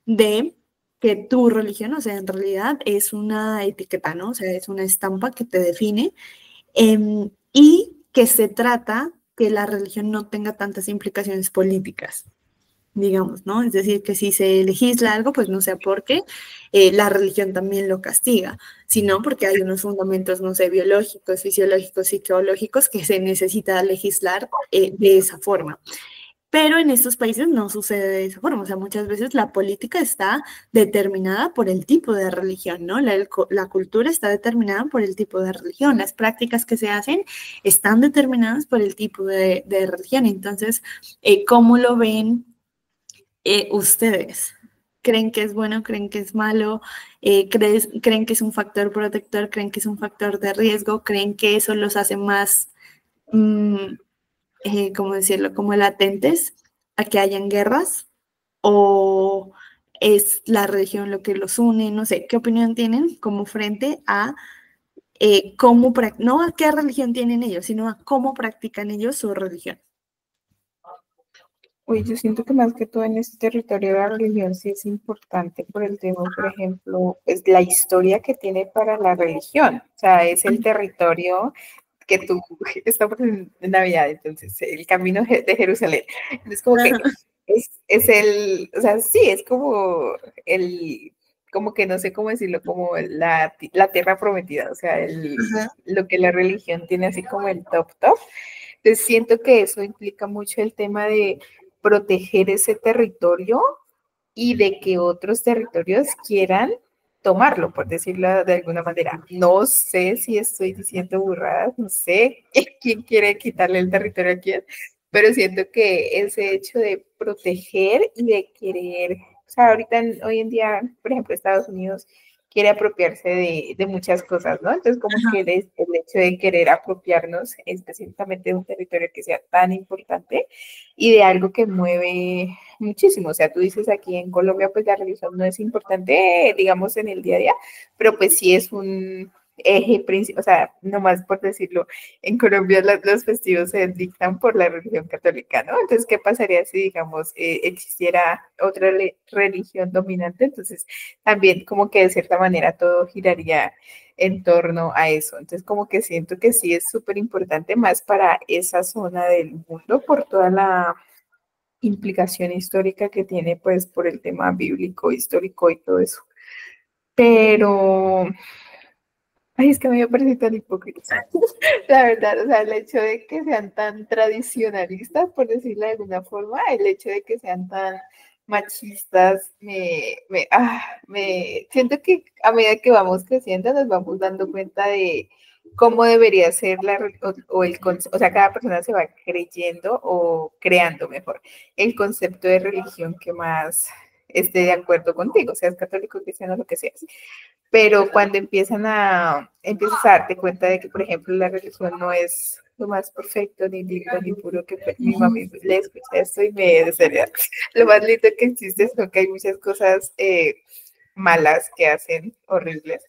de que tu religión, o sea, en realidad es una etiqueta, ¿no? O sea, es una estampa que te define y que se trata que la religión no tenga tantas implicaciones políticas, digamos, ¿no? Es decir, que si se legisla algo, pues no sea porque la religión también lo castiga, sino porque hay unos fundamentos, no sé, biológicos, fisiológicos, psicológicos que se necesita legislar de esa forma. Pero en estos países no sucede de esa forma. O sea, muchas veces la política está determinada por el tipo de religión, ¿no? La cultura está determinada por el tipo de religión. Las prácticas que se hacen están determinadas por el tipo de religión. Entonces, ¿cómo lo ven ustedes? ¿Creen que es bueno? ¿Creen que es malo? ¿Creen que es un factor protector? ¿Creen que es un factor de riesgo? ¿Creen que eso los hace más... mm, ¿cómo decirlo?, como latentes a que hayan guerras, o es la religión lo que los une, no sé, ¿qué opinión tienen como frente a no a qué religión tienen ellos, sino a cómo practican ellos su religión? Uy, yo siento que más que todo en este territorio de la religión sí es importante por el tema, por ejemplo, es la historia que tiene para la religión. O sea, es el territorio que tú, estamos en Navidad, entonces, el camino de Jerusalén. Entonces, como que es el, o sea, sí, es como el, como que no sé cómo decirlo, como la tierra prometida, o sea, lo que la religión tiene así como el top top. Entonces siento que eso implica mucho el tema de proteger ese territorio y de que otros territorios quieran tomarlo, por decirlo de alguna manera. No sé si estoy diciendo burradas, no sé quién quiere quitarle el territorio a quién, pero siento que ese hecho de proteger y de querer, o sea, ahorita hoy en día, por ejemplo, Estados Unidos quiere apropiarse de muchas cosas, ¿no? Entonces, como que el hecho de querer apropiarnos específicamente de un territorio que sea tan importante y de algo que mueve muchísimo. O sea, tú dices aquí en Colombia, pues la religión no es importante, digamos, en el día a día, pero pues sí es un eje principal, o sea, nomás por decirlo, en Colombia los festivos se dictan por la religión católica, ¿no? Entonces, ¿qué pasaría si, digamos, existiera otra religión dominante? Entonces, también como que de cierta manera todo giraría en torno a eso. Entonces, como que siento que sí es súper importante más para esa zona del mundo por toda la implicación histórica que tiene, pues, por el tema bíblico, histórico y todo eso. Pero, ay, es que a mí me parece tan hipócrita. La verdad, o sea, el hecho de que sean tan tradicionalistas, por decirlo de alguna forma, el hecho de que sean tan machistas, me siento que a medida que vamos creciendo nos vamos dando cuenta de cómo debería ser o sea, cada persona se va creyendo o creando mejor el concepto de religión que más esté de acuerdo contigo, seas católico, cristiano, lo que seas. Pero cuando empiezas a darte cuenta de que, por ejemplo, la religión no es lo más perfecto, ni lindo, ni puro, que mi mamá le escucha esto y me desea. Lo más lindo que existe es que hay muchas cosas malas que hacen horribles.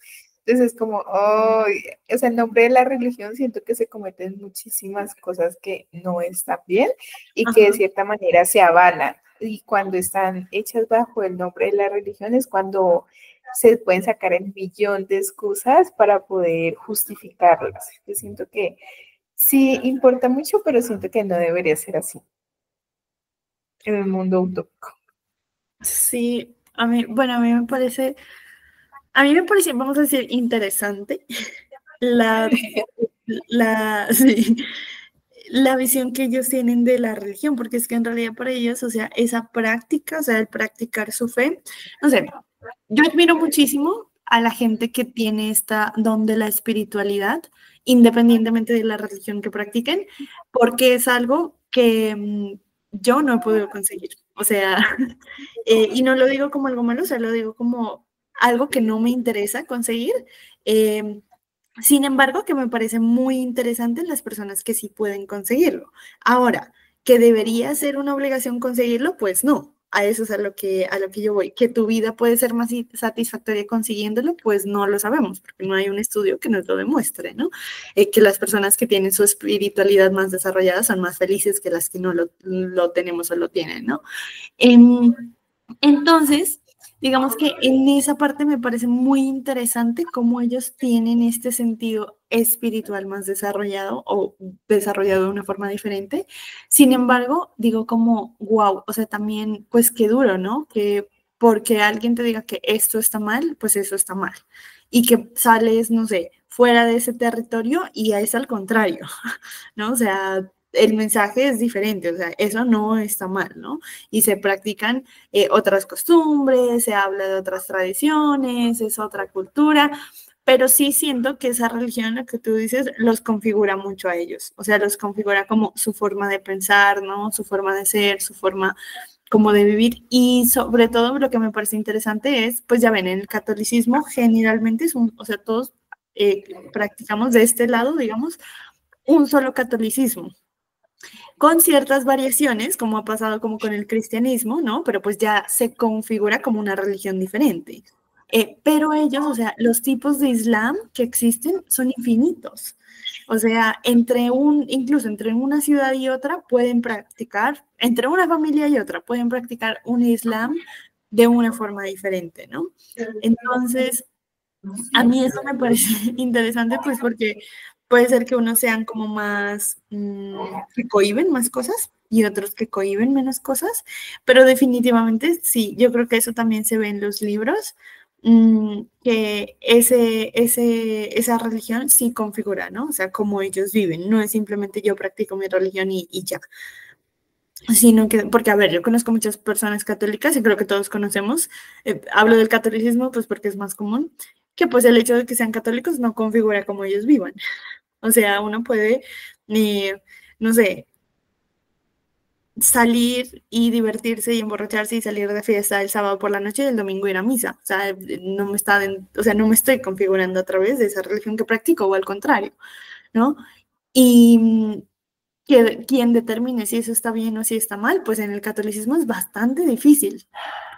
Entonces es como, oh, o sea, en nombre de la religión siento que se cometen muchísimas cosas que no están bien y que de cierta manera se avalan. Y cuando están hechas bajo el nombre de la religión es cuando se pueden sacar el millón de excusas para poder justificarlas. Yo siento que sí importa mucho, pero siento que no debería ser así en el mundo utópico. Sí, a mí me parece, vamos a decir, interesante la, sí, la visión que ellos tienen de la religión, porque es que en realidad para ellos, o sea, esa práctica, o sea, el practicar su fe, no sé, yo admiro muchísimo a la gente que tiene esta don de la espiritualidad, independientemente de la religión que practiquen, porque es algo que yo no he podido conseguir. O sea, y no lo digo como algo malo, o sea, lo digo como algo que no me interesa conseguir. Eh, Sin embargo, que me parece muy interesante en las personas que sí pueden conseguirlo. Ahora, que debería ser una obligación conseguirlo, pues no. A eso es a lo que yo voy. Que tu vida puede ser más satisfactoria consiguiéndolo, pues no lo sabemos, porque no hay un estudio que nos lo demuestre, ¿no? Que las personas que tienen su espiritualidad más desarrollada son más felices que las que no lo tenemos o lo tienen, ¿no? Entonces, digamos que en esa parte me parece muy interesante cómo ellos tienen este sentido espiritual más desarrollado o desarrollado de una forma diferente. Sin embargo, digo como, wow, o sea, también, pues qué duro, ¿no? Que porque alguien te diga que esto está mal, pues eso está mal. Y que sales, no sé, fuera de ese territorio y es al contrario, ¿no? O sea, el mensaje es diferente, o sea, eso no está mal, ¿no? Y se practican otras costumbres, se habla de otras tradiciones, es otra cultura, pero sí siento que esa religión, la que tú dices, los configura mucho a ellos, o sea, los configura como su forma de pensar, ¿no? Su forma de ser, su forma como de vivir y sobre todo lo que me parece interesante es, pues ya ven, en el catolicismo generalmente es o sea, todos practicamos de este lado, digamos, un solo catolicismo, con ciertas variaciones, como ha pasado como con el cristianismo, ¿no? Pero pues ya se configura como una religión diferente. Pero ellos, o sea, los tipos de Islam que existen son infinitos. O sea, incluso entre una ciudad y otra pueden practicar, entre una familia y otra pueden practicar un Islam de una forma diferente, ¿no? Entonces, a mí eso me parece interesante, pues porque puede ser que unos sean como más, que cohíben más cosas y otros que cohíben menos cosas, pero definitivamente sí, yo creo que eso también se ve en los libros. que esa religión sí configura, ¿no? O sea, cómo ellos viven. No es simplemente yo practico mi religión y ya. Sino que, porque a ver, yo conozco muchas personas católicas y creo que todos conocemos, hablo del catolicismo pues porque es más común, que pues el hecho de que sean católicos no configura cómo ellos vivan. O sea, uno puede, no sé, salir y divertirse y emborracharse y salir de fiesta el sábado por la noche y el domingo ir a misa. O sea, o sea, no me estoy configurando a través de esa religión que practico o al contrario, ¿no? Y quien determine si eso está bien o si está mal, pues en el catolicismo es bastante difícil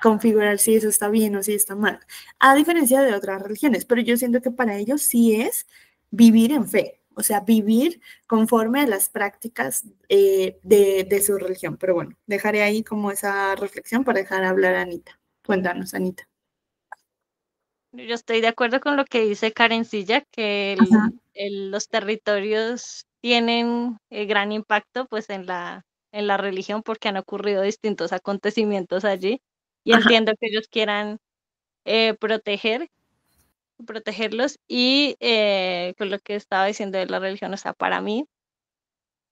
configurar si eso está bien o si está mal, a diferencia de otras religiones, pero yo siento que para ellos sí es vivir en fe, o sea, vivir conforme a las prácticas de su religión. Pero bueno, dejaré ahí como esa reflexión para dejar hablar a Anita. Cuéntanos, Anita. Yo estoy de acuerdo con lo que dice Karencilla, que Ajá, los territorios tienen gran impacto pues en la religión porque han ocurrido distintos acontecimientos allí y ajá, entiendo que ellos quieran protegerlos y con lo que estaba diciendo de la religión, o sea, para mí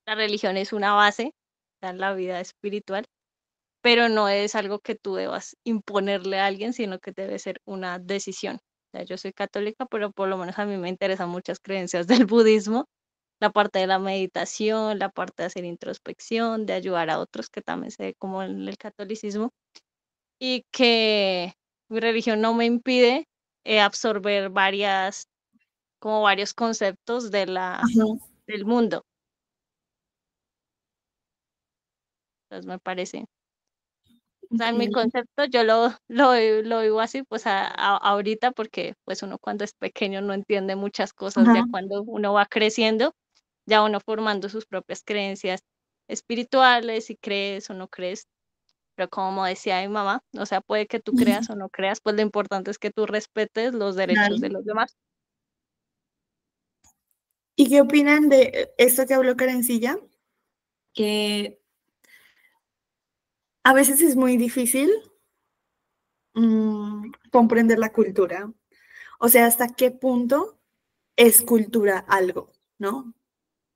la religión es una base en la vida espiritual, pero no es algo que tú debas imponerle a alguien, sino que debe ser una decisión. O sea, yo soy católica, pero por lo menos a mí me interesan muchas creencias del budismo, la parte de la meditación, la parte de hacer introspección, de ayudar a otros, que también se ve como en el catolicismo, y que mi religión no me impide absorber como varios conceptos ajá, del mundo. Entonces me parece. O sea, en mi ok, concepto yo lo vivo así, pues ahorita porque pues uno cuando es pequeño no entiende muchas cosas, ya ajá, cuando uno va creciendo, ya uno formando sus propias creencias espirituales, si crees o no crees, pero como decía mi mamá, o sea, puede que tú creas o no creas, pues lo importante es que tú respetes los derechos de claro. los demás. ¿Y qué opinan de esto que habló Karencilla? Que a veces es muy difícil comprender la cultura. O sea, hasta qué punto es cultura algo, ¿no?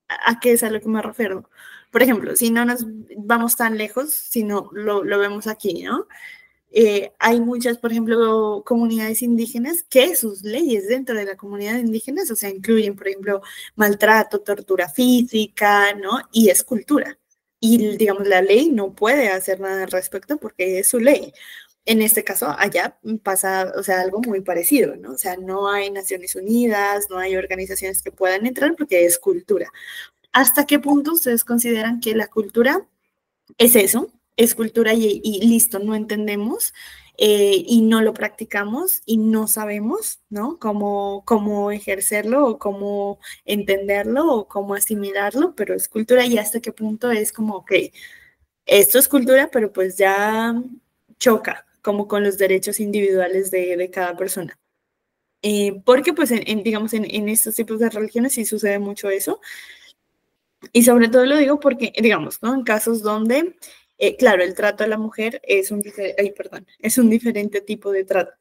¿A qué es a lo que me refiero? Por ejemplo, si no nos vamos tan lejos, si no lo vemos aquí, ¿no? Hay muchas, por ejemplo, comunidades indígenas que sus leyes dentro de la comunidad indígena, o sea, incluyen, por ejemplo, maltrato, tortura física, ¿no? Y es cultura. Y, digamos, la ley no puede hacer nada al respecto porque es su ley. En este caso, allá pasa, o sea, algo muy parecido, ¿no? O sea, no hay Naciones Unidas, no hay organizaciones que puedan entrar porque es cultura. ¿Hasta qué punto ustedes consideran que la cultura es eso? Es cultura y listo, no entendemos y no lo practicamos y no sabemos, ¿no? Cómo ejercerlo o cómo entenderlo o cómo asimilarlo, pero es cultura y hasta qué punto es como, ok, esto es cultura, pero pues ya choca como con los derechos individuales de cada persona. Porque pues digamos en estos tipos de religiones sí sucede mucho eso y sobre todo lo digo porque digamos, ¿no? En casos donde, claro, el trato a la mujer es ay, perdón, es un diferente tipo de trato.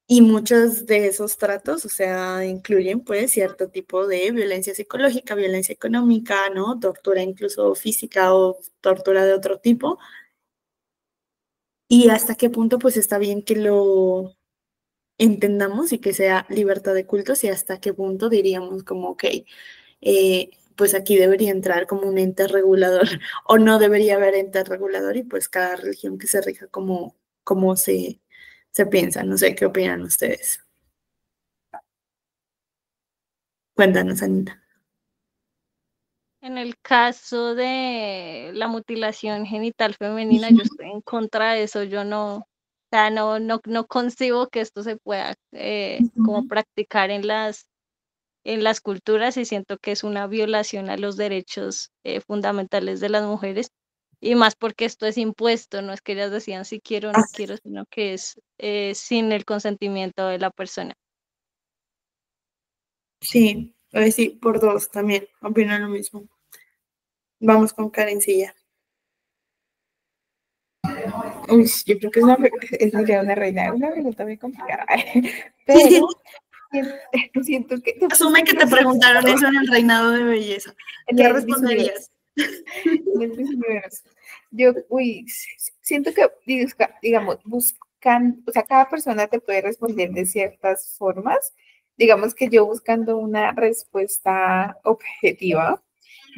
Y muchos de esos tratos, o sea, incluyen pues cierto tipo de violencia psicológica, violencia económica, ¿no? Tortura incluso física o tortura de otro tipo. Y hasta qué punto pues está bien que lo entendamos y que sea libertad de cultos y hasta qué punto diríamos como, ok, pues aquí debería entrar como un ente regulador o no debería haber ente regulador y pues cada religión que se rija como se piensa. No sé qué opinan ustedes. Cuéntanos, Anita. En el caso de la mutilación genital femenina, Ujú. yo estoy en contra de eso, yo no, o sea, no concibo que esto se pueda como Ujú. practicar en las culturas y siento que es una violación a los derechos fundamentales de las mujeres y más porque esto es impuesto, no es que ellas decían si quiero o Ah, no quiero, sino que es sin el consentimiento de la persona. sí, sí, por dos también, opino lo mismo. Vamos con Karencilla. Uy, yo creo que sería una pregunta muy complicada, pero siento que Asume que te preguntaron eso en el reinado de belleza. ¿Qué en el Miss Universo. responderías? En el Miss Universo. Yo, siento que, digamos, buscan, o sea, cada persona te puede responder de ciertas formas. Digamos que yo buscando una respuesta objetiva,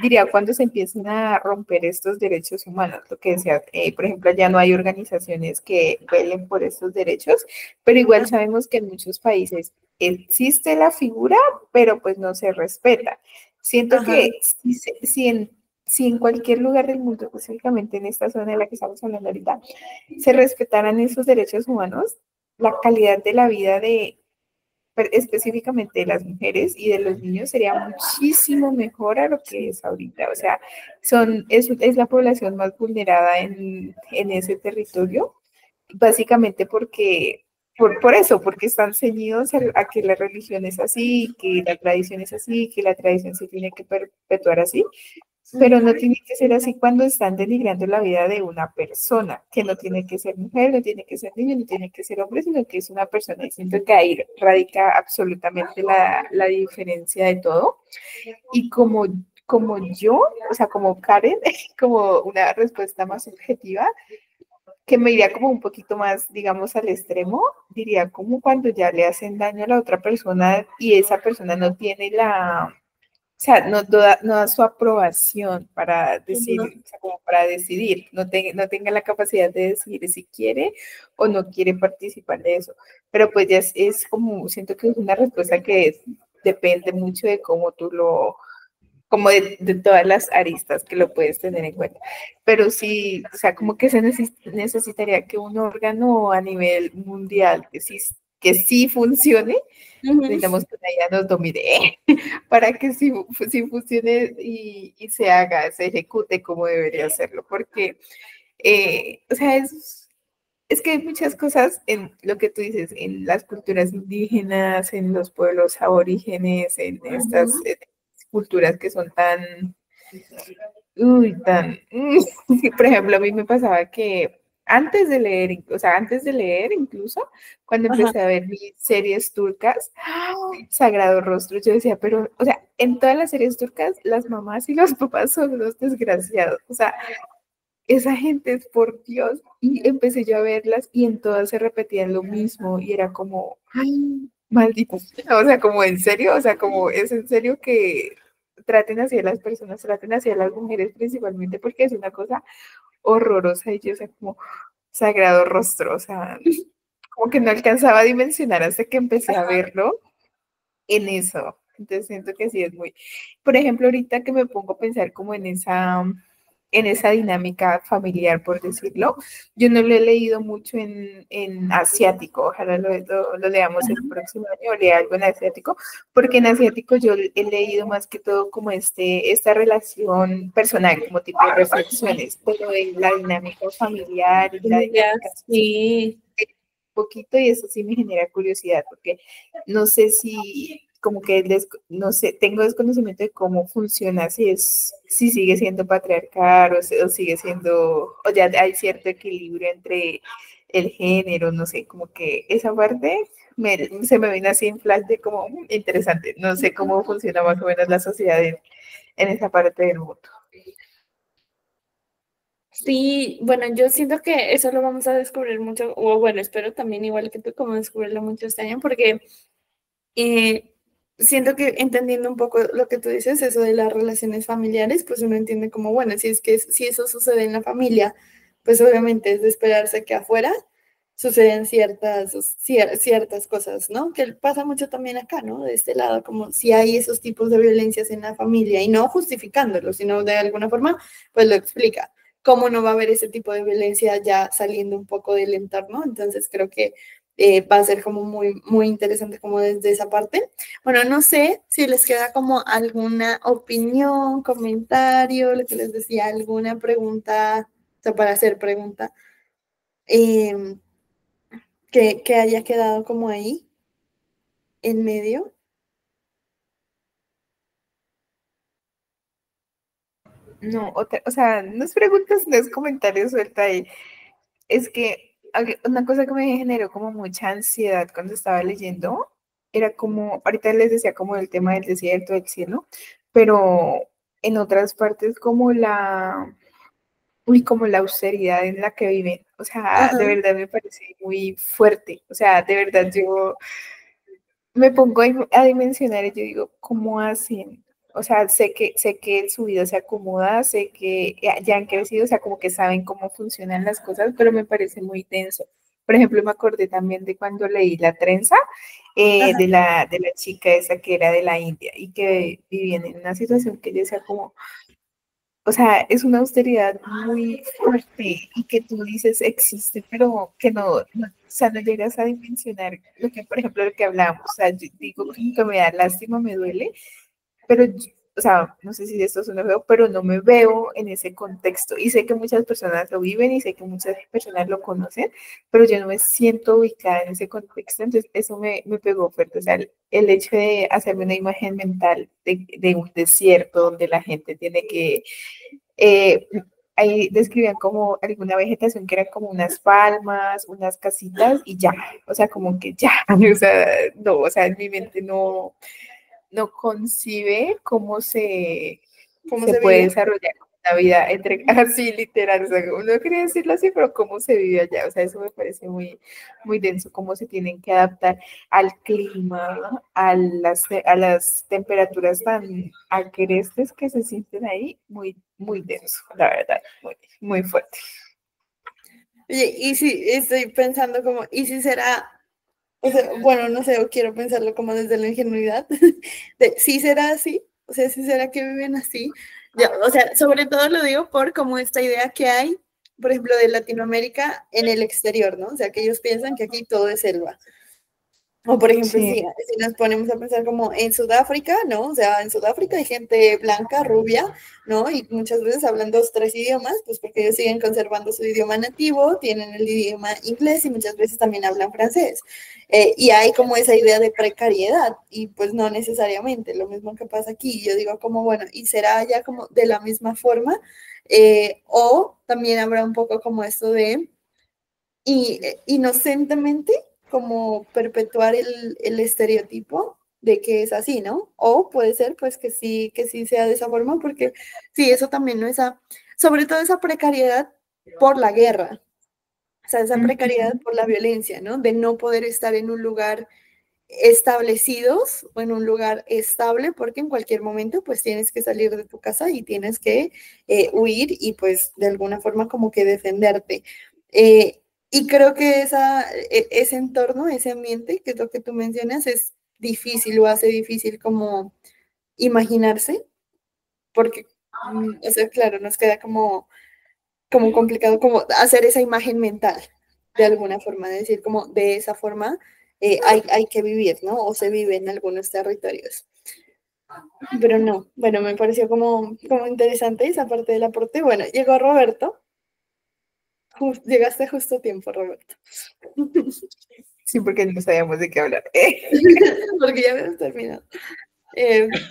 diría cuando se empiezan a romper estos derechos humanos, lo que decía, por ejemplo, ya no hay organizaciones que velen por estos derechos, pero igual sabemos que en muchos países existe la figura, pero pues no se respeta. Siento Ajá. que si en cualquier lugar del mundo, específicamente en esta zona de la que estamos hablando ahorita, se respetaran esos derechos humanos, la calidad de la vida de específicamente de las mujeres y de los niños sería muchísimo mejor a lo que es ahorita. O sea, es la población más vulnerada en ese territorio, básicamente por eso, porque están ceñidos a que la religión es así, que la tradición es así, que la tradición se tiene que perpetuar así, pero no tiene que ser así cuando están denigrando la vida de una persona, que no tiene que ser mujer, no tiene que ser niño, no tiene que ser hombre, sino que es una persona. Y siento que ahí radica absolutamente la diferencia de todo. Y como yo, o sea, como Karen, como una respuesta más subjetiva, que me iría como un poquito más, digamos, al extremo, diría como cuando ya le hacen daño a la otra persona y esa persona no tiene o sea, no da su aprobación para decir, o sea, como para decidir, no tenga la capacidad de decidir si quiere o no quiere participar de eso. Pero pues ya es como, siento que es una respuesta que depende mucho de cómo tú como de todas las aristas que lo puedes tener en cuenta. Pero sí, o sea, como que se necesitaría que un órgano a nivel mundial que sí funcione, necesitamos que ella nos domine para que sí funcione y se haga, se ejecute como debería hacerlo, porque, o sea, es que hay muchas cosas en lo que tú dices, en las culturas indígenas, en los pueblos aborígenes, en estas culturas que son tan, por ejemplo, a mí me pasaba que antes de leer, o sea, antes de leer incluso, cuando Ajá. empecé a ver mis series turcas, Sagrado Rostro, yo decía, pero, o sea, en todas las series turcas, las mamás y los papás son los desgraciados, o sea, esa gente es por Dios, y empecé yo a verlas y en todas se repetían lo mismo y era como, ay, malditos, o sea, como en serio, o sea, como es en serio que traten así a las personas, traten así a las mujeres principalmente porque es una cosa horrorosa y yo, o sea, como Sagrado Rostro, o sea, como que no alcanzaba a dimensionar hasta que empecé a verlo en eso. Entonces siento que sí es muy, por ejemplo, ahorita que me pongo a pensar como en esa dinámica familiar, por decirlo, yo no lo he leído mucho en asiático, ojalá lo leamos el próximo año o lea algo en asiático, porque en asiático yo he leído más que todo como esta relación personal, como tipo de reflexiones, pero en la dinámica familiar y la Ya, dinámica sí. poquito y eso sí me genera curiosidad porque no sé si como que no sé, tengo desconocimiento de cómo funciona, si sigue siendo patriarcal o sigue siendo, o ya hay cierto equilibrio entre el género, no sé, como que esa parte se me viene así en flash de como interesante, no sé cómo funciona más o menos la sociedad en esa parte del mundo. Sí, bueno, yo siento que eso lo vamos a descubrir mucho, o bueno, espero también igual que tú, como descubrirlo mucho este año, porque eh, siento que entendiendo un poco lo que tú dices, eso de las relaciones familiares, pues uno entiende como, bueno, si es que si eso sucede en la familia, pues obviamente es de esperarse que afuera suceden ciertas cosas, ¿no? Que pasa mucho también acá, ¿no? De este lado, como si hay esos tipos de violencias en la familia y no justificándolo, sino de alguna forma, pues lo explica. ¿Cómo no va a haber ese tipo de violencia ya saliendo un poco del entorno? Entonces creo que va a ser como muy, muy interesante como desde esa parte. Bueno, no sé si les queda como alguna opinión, comentario, lo que les decía, alguna pregunta, o sea, para hacer pregunta, eh, que haya quedado como ahí en medio. No, o sea, no es preguntas, no es comentarios suelta ahí. Es que una cosa que me generó como mucha ansiedad cuando estaba leyendo era como, ahorita les decía como el tema del desierto, del cielo, pero en otras partes como como la austeridad en la que viven. O sea, de Ajá, verdad me parece muy fuerte. O sea, de verdad yo me pongo a dimensionar y yo digo, ¿cómo hacen? O sea, sé que en su vida se acomoda, sé que ya han crecido, o sea, como que saben cómo funcionan las cosas, pero me parece muy tenso. Por ejemplo, me acordé también de cuando leí La Trenza, ajá. de la chica esa que era de la India y que vivía en una situación que yo decía como, o sea, es una austeridad muy fuerte y que tú dices existe, pero que o sea, no llegas a dimensionar lo que, por ejemplo, lo que hablábamos. O sea, yo digo que me da lástima, me duele, pero, o sea, no sé si esto es un feo, pero no me veo en ese contexto. Y sé que muchas personas lo viven y sé que muchas personas lo conocen, pero yo no me siento ubicada en ese contexto, entonces eso me pegó fuerte. O sea, el hecho de hacerme una imagen mental de un desierto donde la gente tiene que eh, ahí describían como alguna vegetación que eran como unas palmas, unas casitas y ya, o sea, como que ya, o sea, no, o sea, en mi mente no concibe cómo ¿Cómo se se puede vive? desarrollar una vida entre, así literal, o sea, no quería decirlo así, pero cómo se vive allá, o sea, eso me parece muy, muy denso, cómo se tienen que adaptar al clima, ¿no? a las temperaturas tan agrestes que se sienten ahí, muy, muy denso, la verdad, muy, muy fuerte. Oye, y si estoy pensando como, ¿y si será, o sea, bueno, no sé, o quiero pensarlo como desde la ingenuidad, de si será así, o sea, si será que viven así? O sea, sobre todo lo digo por como esta idea que hay, por ejemplo, de Latinoamérica en el exterior, ¿no? O sea, que ellos piensan que aquí todo es selva. O por ejemplo, Sí, si nos ponemos a pensar como en Sudáfrica, ¿no? O sea, en Sudáfrica hay gente blanca, rubia, ¿no? Y muchas veces hablan dos, tres idiomas, pues porque ellos siguen conservando su idioma nativo, tienen el idioma inglés y muchas veces también hablan francés. Y hay como esa idea de precariedad y pues no necesariamente, lo mismo que pasa aquí. Yo digo como, bueno, ¿y será ya como de la misma forma? O también habrá un poco como esto de y inocentemente como perpetuar el estereotipo de que es así, ¿no? O puede ser pues que sí sea de esa forma, porque sí, eso también no es sobre todo esa precariedad por la guerra, o sea, esa precariedad ujú, por la violencia, ¿no? De no poder estar en un lugar establecidos o en un lugar estable, porque en cualquier momento pues tienes que salir de tu casa y tienes que huir y pues de alguna forma como que defenderte. Eh, y creo que ese entorno, ese ambiente, que es lo que tú mencionas, es difícil o hace difícil como imaginarse, porque, o sea, claro, nos queda como complicado como hacer esa imagen mental, de alguna forma, decir como de esa forma hay que vivir, ¿no? O se vive en algunos territorios. Pero no, bueno, me pareció como interesante esa parte del aporte. Bueno, llegó Roberto. Llegaste justo a tiempo, Roberto. sí, porque no sabíamos de qué hablar. Porque ya habíamos terminado.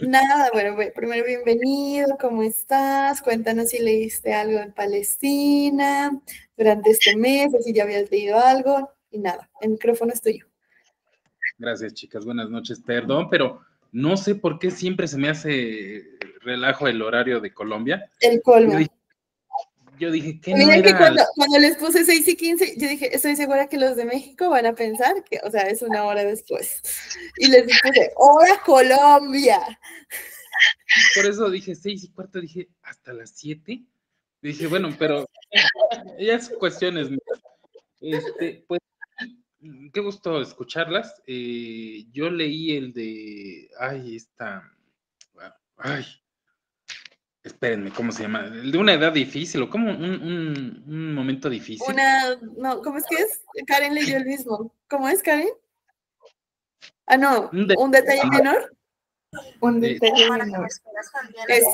Nada, bueno, primero bienvenido, ¿cómo estás? Cuéntanos si leíste algo en Palestina durante este mes, o si ya habías leído algo, y nada, el micrófono es tuyo. Gracias, chicas. Buenas noches. Perdón, pero no sé por qué siempre se me hace relajo el horario de Colombia. El Yo colmo. dije, yo dije que no Mira que era. cuando les puse 6:15, yo dije, estoy segura que los de México van a pensar que, o sea, es una hora después. Y les puse, ¡hora Colombia! Por eso dije 6:15, dije hasta las 7. Dije, bueno, pero ya es cuestiones. Pues, qué gusto escucharlas. Yo leí el de, ay, espérenme, ¿cómo se llama? El de una edad difícil, o como un momento difícil. No, ¿cómo es que es? Karen leyó el mismo. ¿Cómo es, Karen? Ah, no, Un de- un detalle menor. Un de- detalle menor. Eso.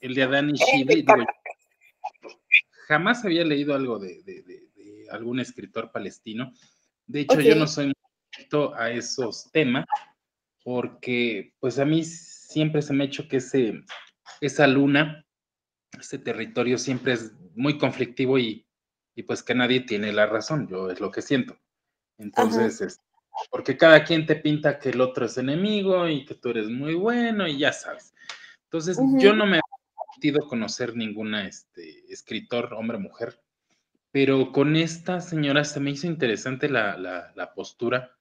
el de Adán y Shidi, digo, jamás había leído algo de algún escritor palestino. De hecho, Ok, yo no soy muy adicto a esos temas, porque pues a mí siempre se me ha hecho que esa luna, ese territorio siempre es muy conflictivo y y pues que nadie tiene la razón, yo es lo que siento. Entonces, porque cada quien te pinta que el otro es enemigo y que tú eres muy bueno y ya sabes. Entonces, yo no me he permitido conocer ninguna escritor, hombre o mujer, pero con esta señora se me hizo interesante la postura,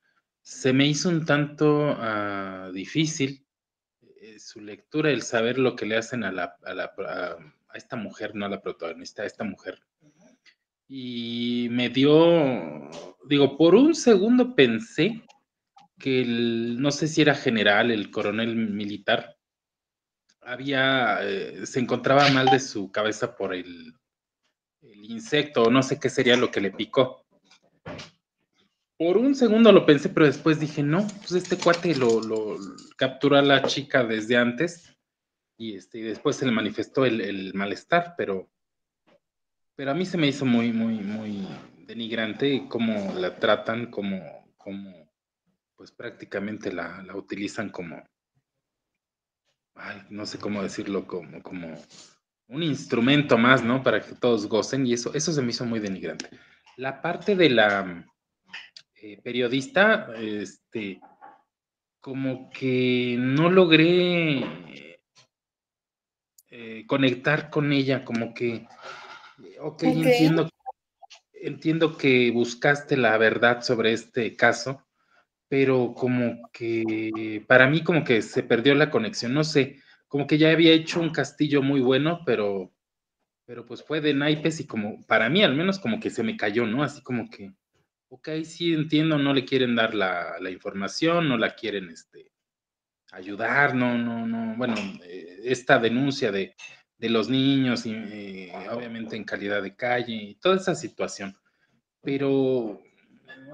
se me hizo un tanto difícil su lectura, el saber lo que le hacen a esta mujer, no a la protagonista, a esta mujer. Y me dio, digo, por un segundo pensé que no sé si era general, el coronel militar, se encontraba mal de su cabeza por el insecto, o no sé qué sería lo que le picó. Por un segundo lo pensé, pero después dije, no, pues este cuate lo capturó a la chica desde antes y después se le manifestó el malestar, pero a mí se me hizo muy, muy, muy denigrante cómo la tratan, cómo pues prácticamente la utilizan como, ay, no sé cómo decirlo, como un instrumento más, ¿no? Para que todos gocen, y eso se me hizo muy denigrante. La parte de la periodista, como que no logré conectar con ella, como que, ok, entiendo que buscaste la verdad sobre este caso, pero como que para mí como que se perdió la conexión, no sé, como que ya había hecho un castillo muy bueno, pero pues fue de naipes y como, para mí al menos como que se me cayó, ¿no? Así como que, ok, sí entiendo, no le quieren dar la información, no la quieren ayudar, no, bueno, esta denuncia de los niños, y, obviamente en calidad de calle, y toda esa situación, pero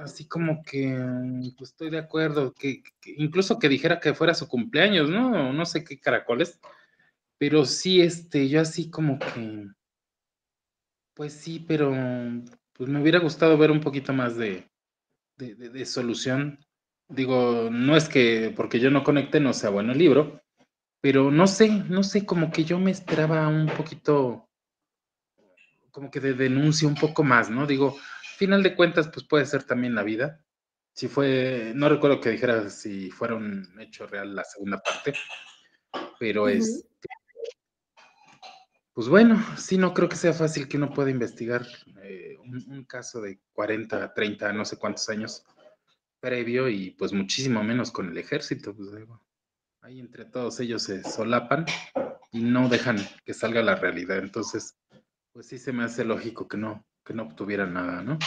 así como que pues estoy de acuerdo, que incluso que dijera que fuera su cumpleaños, ¿no? No sé qué caracoles, pero sí, yo así como que, pues sí, pero pues me hubiera gustado ver un poquito más de solución. Digo, no es que porque yo no conecte no sea bueno el libro, pero no sé, como que yo me esperaba un poquito, como que de denuncia un poco más, ¿no? Digo, final de cuentas, pues puede ser también la vida. Si fue, no recuerdo que dijera si fuera un hecho real la segunda parte, pero pues bueno, sí, no creo que sea fácil que uno pueda investigar un caso de 40, 30, no sé cuántos años previo y pues muchísimo menos con el ejército, pues digo, ahí entre todos ellos se solapan y no dejan que salga la realidad. Entonces, pues sí se me hace lógico que no obtuviera nada, ¿no?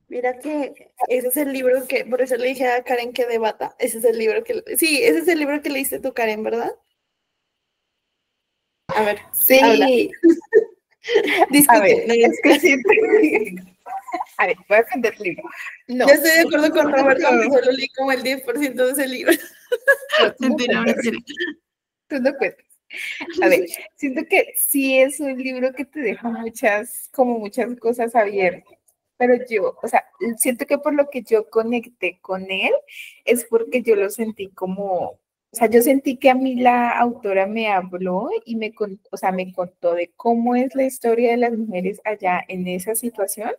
Mira que ese es el libro que, por eso le dije a Karen que debata. Ese es el libro sí, ese es el libro que leíste tú, Karen, ¿verdad? A ver, habla. Sí, a Discute. ver, No, es que siento a ver, voy a aprender el libro. No, yo estoy de acuerdo con Roberto, no, que solo leí como el 10% de ese libro. tú no Mentira, cuentas, mentira. tú no cuentas. A ver, siento que sí es un libro que te deja como muchas cosas abiertas, pero yo, o sea, siento que por lo que yo conecté con él es porque yo lo sentí como, o sea, yo sentí que a mí la autora me habló y o sea, me contó de cómo es la historia de las mujeres allá en esa situación,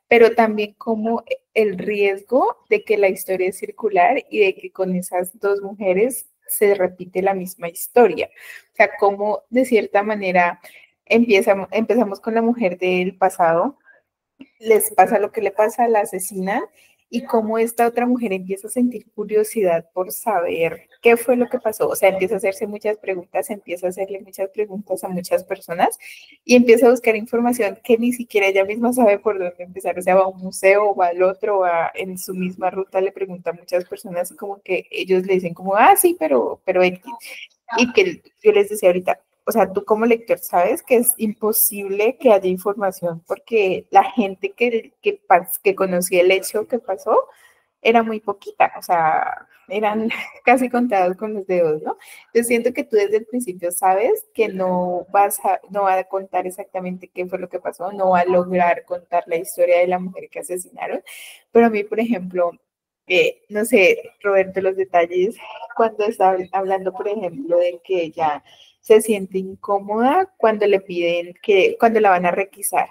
pero también como el riesgo de que la historia es circular y de que con esas dos mujeres se repite la misma historia. O sea, cómo de cierta manera empezamos con la mujer del pasado, les pasa lo que le pasa, la asesinan, y cómo esta otra mujer empieza a sentir curiosidad por saber qué fue lo que pasó. O sea, empieza a hacerse muchas preguntas, empieza a hacerle muchas preguntas a muchas personas y empieza a buscar información que ni siquiera ella misma sabe por dónde empezar. O sea, va a un museo, va al otro, va en su misma ruta, le pregunta a muchas personas y como que ellos le dicen como, ah, sí, pero X. Y que yo les decía ahorita, o sea, tú como lector sabes que es imposible que haya información porque la gente que conocía el hecho que pasó era muy poquita, o sea, eran casi contados con los dedos, ¿no? Yo siento que tú desde el principio sabes que no va a contar exactamente qué fue lo que pasó, no va a lograr contar la historia de la mujer que asesinaron, pero a mí, por ejemplo, no sé, Roberto, los detalles, cuando está hablando, por ejemplo, de que ella se siente incómoda cuando le piden cuando la van a requisar,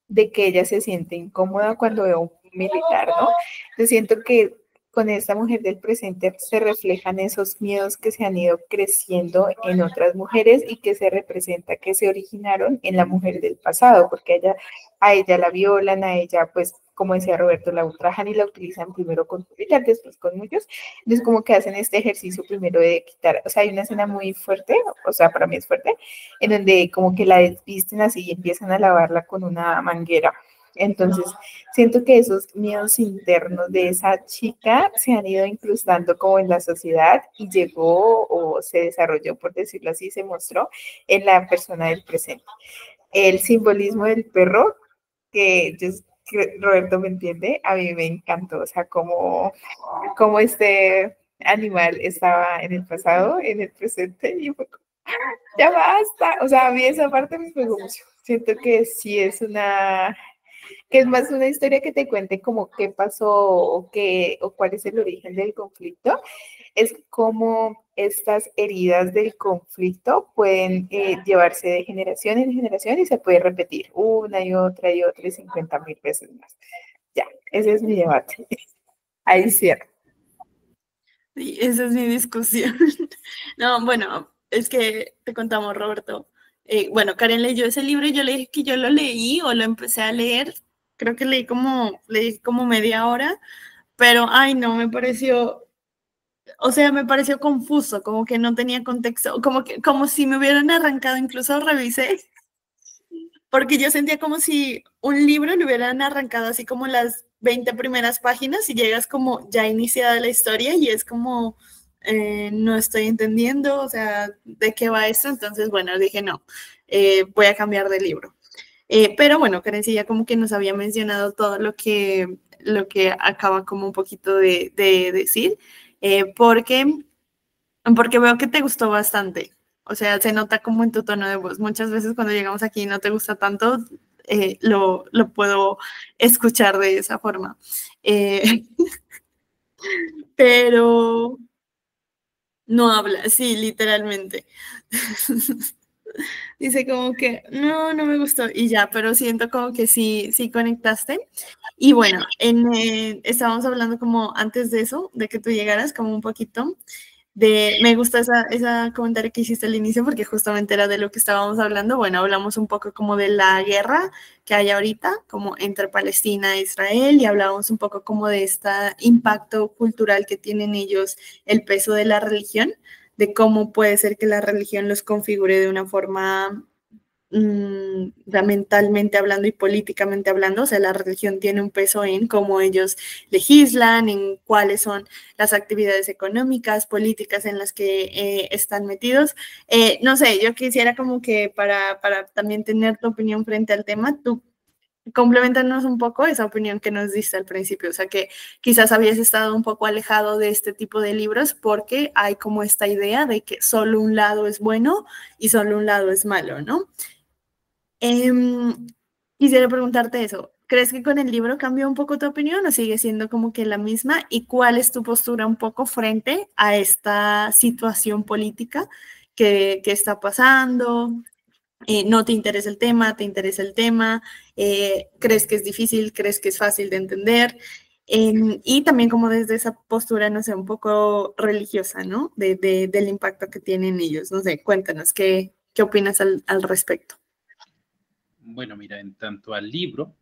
de que ella se siente incómoda cuando ve a un militar, ¿no? Yo siento que con esta mujer del presente se reflejan esos miedos que se han ido creciendo en otras mujeres y que se representa que se originaron en la mujer del pasado, porque a ella la violan, a ella, pues, como decía Roberto, la ultrajan y la utilizan primero con militar, después con muchos. Entonces, como que hacen este ejercicio primero de quitar, o sea, hay una escena muy fuerte, o sea, para mí es fuerte, en donde como que la desvisten así y empiezan a lavarla con una manguera. Entonces, siento que esos miedos internos de esa chica se han ido incrustando como en la sociedad y llegó o se desarrolló, por decirlo así, se mostró en la persona del presente. El simbolismo del perro, que Roberto me entiende, a mí me encantó, o sea, como este animal estaba en el pasado, en el presente, y fue como, ya basta, o sea, a mí esa parte me pegó mucho. Siento que sí es que es más una historia que te cuente como qué pasó o cuál es el origen del conflicto, es cómo estas heridas del conflicto pueden llevarse de generación en generación y se puede repetir una y otra y 50.000 veces más. Ya, ese es mi debate. Ahí cierro. Sí, esa es mi discusión. No, bueno, es que te contamos, Roberto. Bueno, Karen leyó ese libro y yo le dije que yo lo leí o lo empecé a leer. Creo que leí como media hora, pero ay, no, me pareció, o sea, me pareció confuso, como que no tenía contexto, como si me hubieran arrancado, incluso revisé, porque yo sentía como si un libro le hubieran arrancado así como las 20 primeras páginas y llegas como ya iniciada la historia y es como, no estoy entendiendo, o sea, ¿de qué va esto? Entonces, bueno, dije, no, voy a cambiar de libro. Pero bueno, Karencilla como que nos había mencionado todo lo que acaba como un poquito de decir, porque veo que te gustó bastante. O sea, se nota como en tu tono de voz. Muchas veces cuando llegamos aquí y no te gusta tanto, lo puedo escuchar de esa forma. Eh, pero no habla, sí, literalmente. Dice como que no, no me gustó y ya, pero siento como que sí, sí conectaste. Y bueno, estábamos hablando como antes de eso, de que tú llegaras, como un poquito me gusta esa comentario que hiciste al inicio porque justamente era de lo que estábamos hablando. Bueno, hablamos un poco como de la guerra que hay ahorita, como entre Palestina e Israel, y hablábamos un poco como de este impacto cultural que tienen ellos, el peso de la religión, de cómo puede ser que la religión los configure de una forma mentalmente hablando y políticamente hablando, o sea, la religión tiene un peso en cómo ellos legislan, en cuáles son las actividades económicas, políticas en las que están metidos. No sé, yo quisiera como que para también tener tu opinión frente al tema, tú complementarnos un poco esa opinión que nos diste al principio, o sea que quizás habías estado un poco alejado de este tipo de libros porque hay como esta idea de que solo un lado es bueno y solo un lado es malo, ¿no? Quisiera preguntarte eso. ¿Crees que con el libro cambió un poco tu opinión o sigue siendo como que la misma? ¿Y cuál es tu postura un poco frente a esta situación política que está pasando? ¿No te interesa el tema? ¿Te interesa el tema? ¿Crees que es difícil? ¿Crees que es fácil de entender? Y también como desde esa postura, no sé, un poco religiosa, ¿no? Del impacto que tienen ellos. No sé, cuéntanos, ¿qué opinas al respecto? Bueno, mira, en tanto al libro,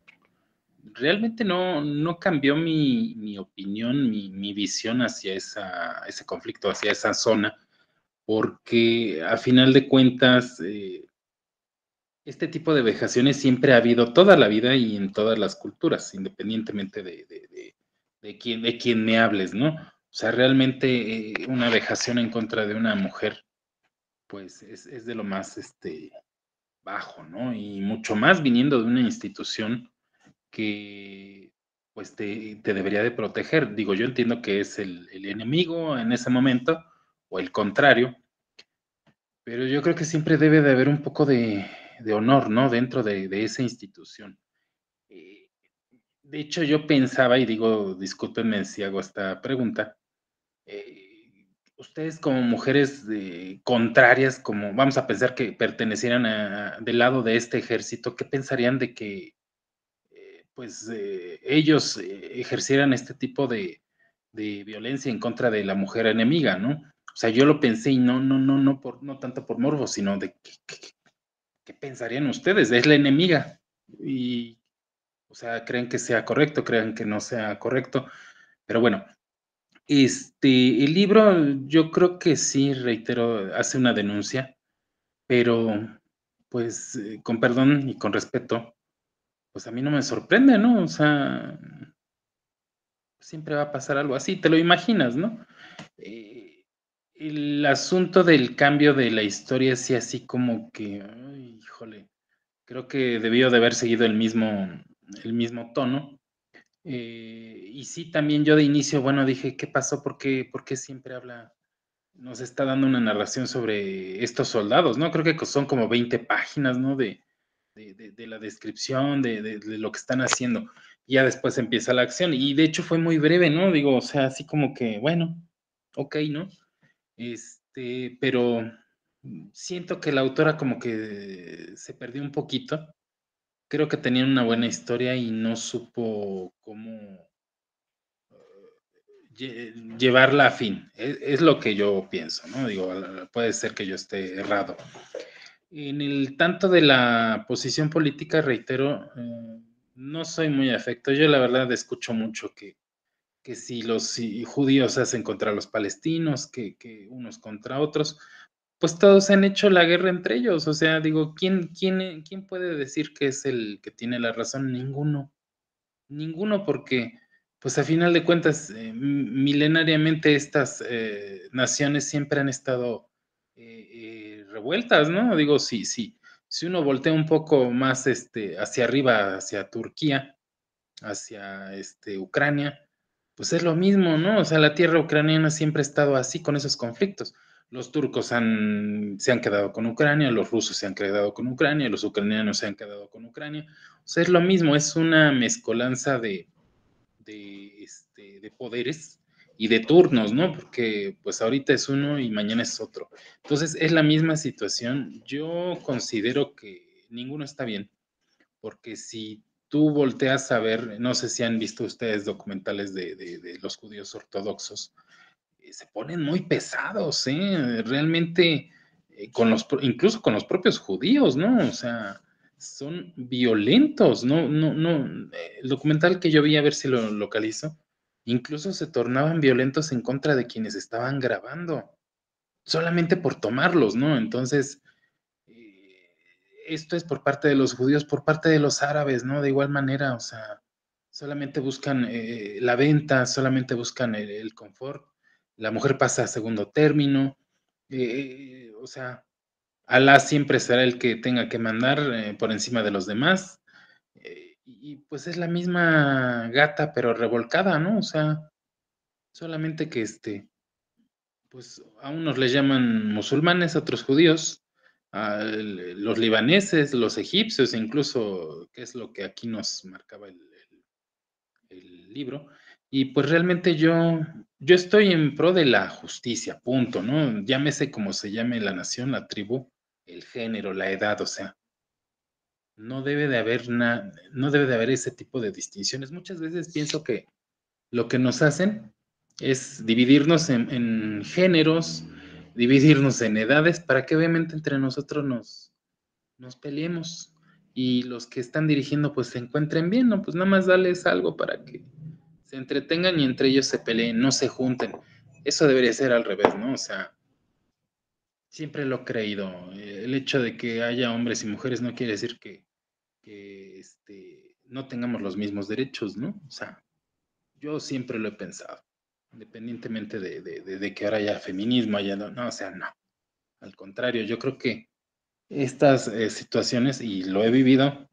realmente no cambió mi opinión, mi visión hacia ese conflicto, hacia esa zona, porque a final de cuentas, este tipo de vejaciones siempre ha habido toda la vida y en todas las culturas, independientemente de quién me hables, ¿no? O sea, realmente una vejación en contra de una mujer, pues es de lo más bajo, ¿no? Y mucho más viniendo de una institución que pues te debería de proteger. Digo, yo entiendo que es el enemigo en ese momento o el contrario, pero yo creo que siempre debe de haber un poco de honor, ¿no? Dentro de esa institución. Eh, de hecho, yo pensaba, y digo, discúlpenme si hago esta pregunta, ustedes como mujeres contrarias, como vamos a pensar que pertenecieran del lado de este ejército, ¿qué pensarían de que pues ellos ejercieran este tipo de violencia en contra de la mujer enemiga, ¿no? O sea, yo lo pensé y no tanto por morbo, sino de qué pensarían ustedes, es la enemiga. Y, o sea, creen que sea correcto, creen que no sea correcto. Pero bueno, el libro yo creo que sí, reitero, hace una denuncia, pero pues con perdón y con respeto, pues a mí no me sorprende, ¿no? O sea, siempre va a pasar algo así, te lo imaginas, ¿no? Eh, el asunto del cambio de la historia, sí, así como que, ay, híjole, creo que debió de haber seguido el mismo tono. Y sí, también yo de inicio, bueno, dije, ¿qué pasó? ¿Por qué siempre nos está dando una narración sobre estos soldados, ¿no? Creo que son como 20 páginas, ¿no? De la descripción, de lo que están haciendo. Y ya después empieza la acción. Y de hecho fue muy breve, ¿no? Digo, o sea, así como que, bueno, ok, ¿no? Pero siento que la autora como que se perdió un poquito. Creo que tenía una buena historia y no supo cómo llevarla a fin. Es lo que yo pienso, ¿no? Digo, puede ser que yo esté errado. En el tanto de la posición política, reitero, no soy muy afecto. Yo la verdad escucho mucho que si los judíos hacen contra los palestinos, que unos contra otros, pues todos han hecho la guerra entre ellos. O sea, digo, ¿quién puede decir que es el que tiene la razón? Ninguno. Ninguno, porque, pues a final de cuentas, milenariamente estas naciones siempre han estado revueltas, ¿no? Digo, si uno voltea un poco más hacia arriba, hacia Turquía, hacia Ucrania, pues es lo mismo, ¿no? O sea, la tierra ucraniana siempre ha estado así con esos conflictos. Los turcos se han quedado con Ucrania, los rusos se han quedado con Ucrania, los ucranianos se han quedado con Ucrania. O sea, es lo mismo, es una mezcolanza de poderes y de turnos, ¿no? Porque pues ahorita es uno y mañana es otro. Entonces, es la misma situación. Yo considero que ninguno está bien, porque si tú volteas a ver, no sé si han visto ustedes documentales de los judíos ortodoxos, se ponen muy pesados, ¿eh? Realmente, incluso con los propios judíos, ¿no? O sea, son violentos, no. El documental que yo vi, a ver si lo localizo, incluso se tornaban violentos en contra de quienes estaban grabando, solamente por tomarlos, ¿no? Entonces, eh, esto es por parte de los judíos, por parte de los árabes, ¿no? De igual manera, o sea, solamente buscan la venta, solamente buscan el confort, la mujer pasa a segundo término, o sea, Alá siempre será el que tenga que mandar por encima de los demás, y pues es la misma gata, pero revolcada, ¿no? O sea, solamente que pues a unos les llaman musulmanes, a otros judíos, a los libaneses, los egipcios, incluso, que es lo que aquí nos marcaba el libro. Y pues realmente yo estoy en pro de la justicia, punto, ¿no? Llámese como se llame la nación, la tribu, el género, la edad, o sea, no debe de haber ese tipo de distinciones. Muchas veces pienso que lo que nos hacen es dividirnos en géneros, dividirnos en edades, para que obviamente entre nosotros nos peleemos y los que están dirigiendo pues se encuentren bien, ¿no? Pues nada más darles algo para que se entretengan y entre ellos se peleen, no se junten. Eso debería ser al revés, ¿no? O sea, siempre lo he creído. El hecho de que haya hombres y mujeres no quiere decir que no tengamos los mismos derechos, ¿no? O sea, yo siempre lo he pensado, independientemente de que ahora haya feminismo, no, o sea, no. Al contrario, yo creo que estas situaciones, y lo he vivido,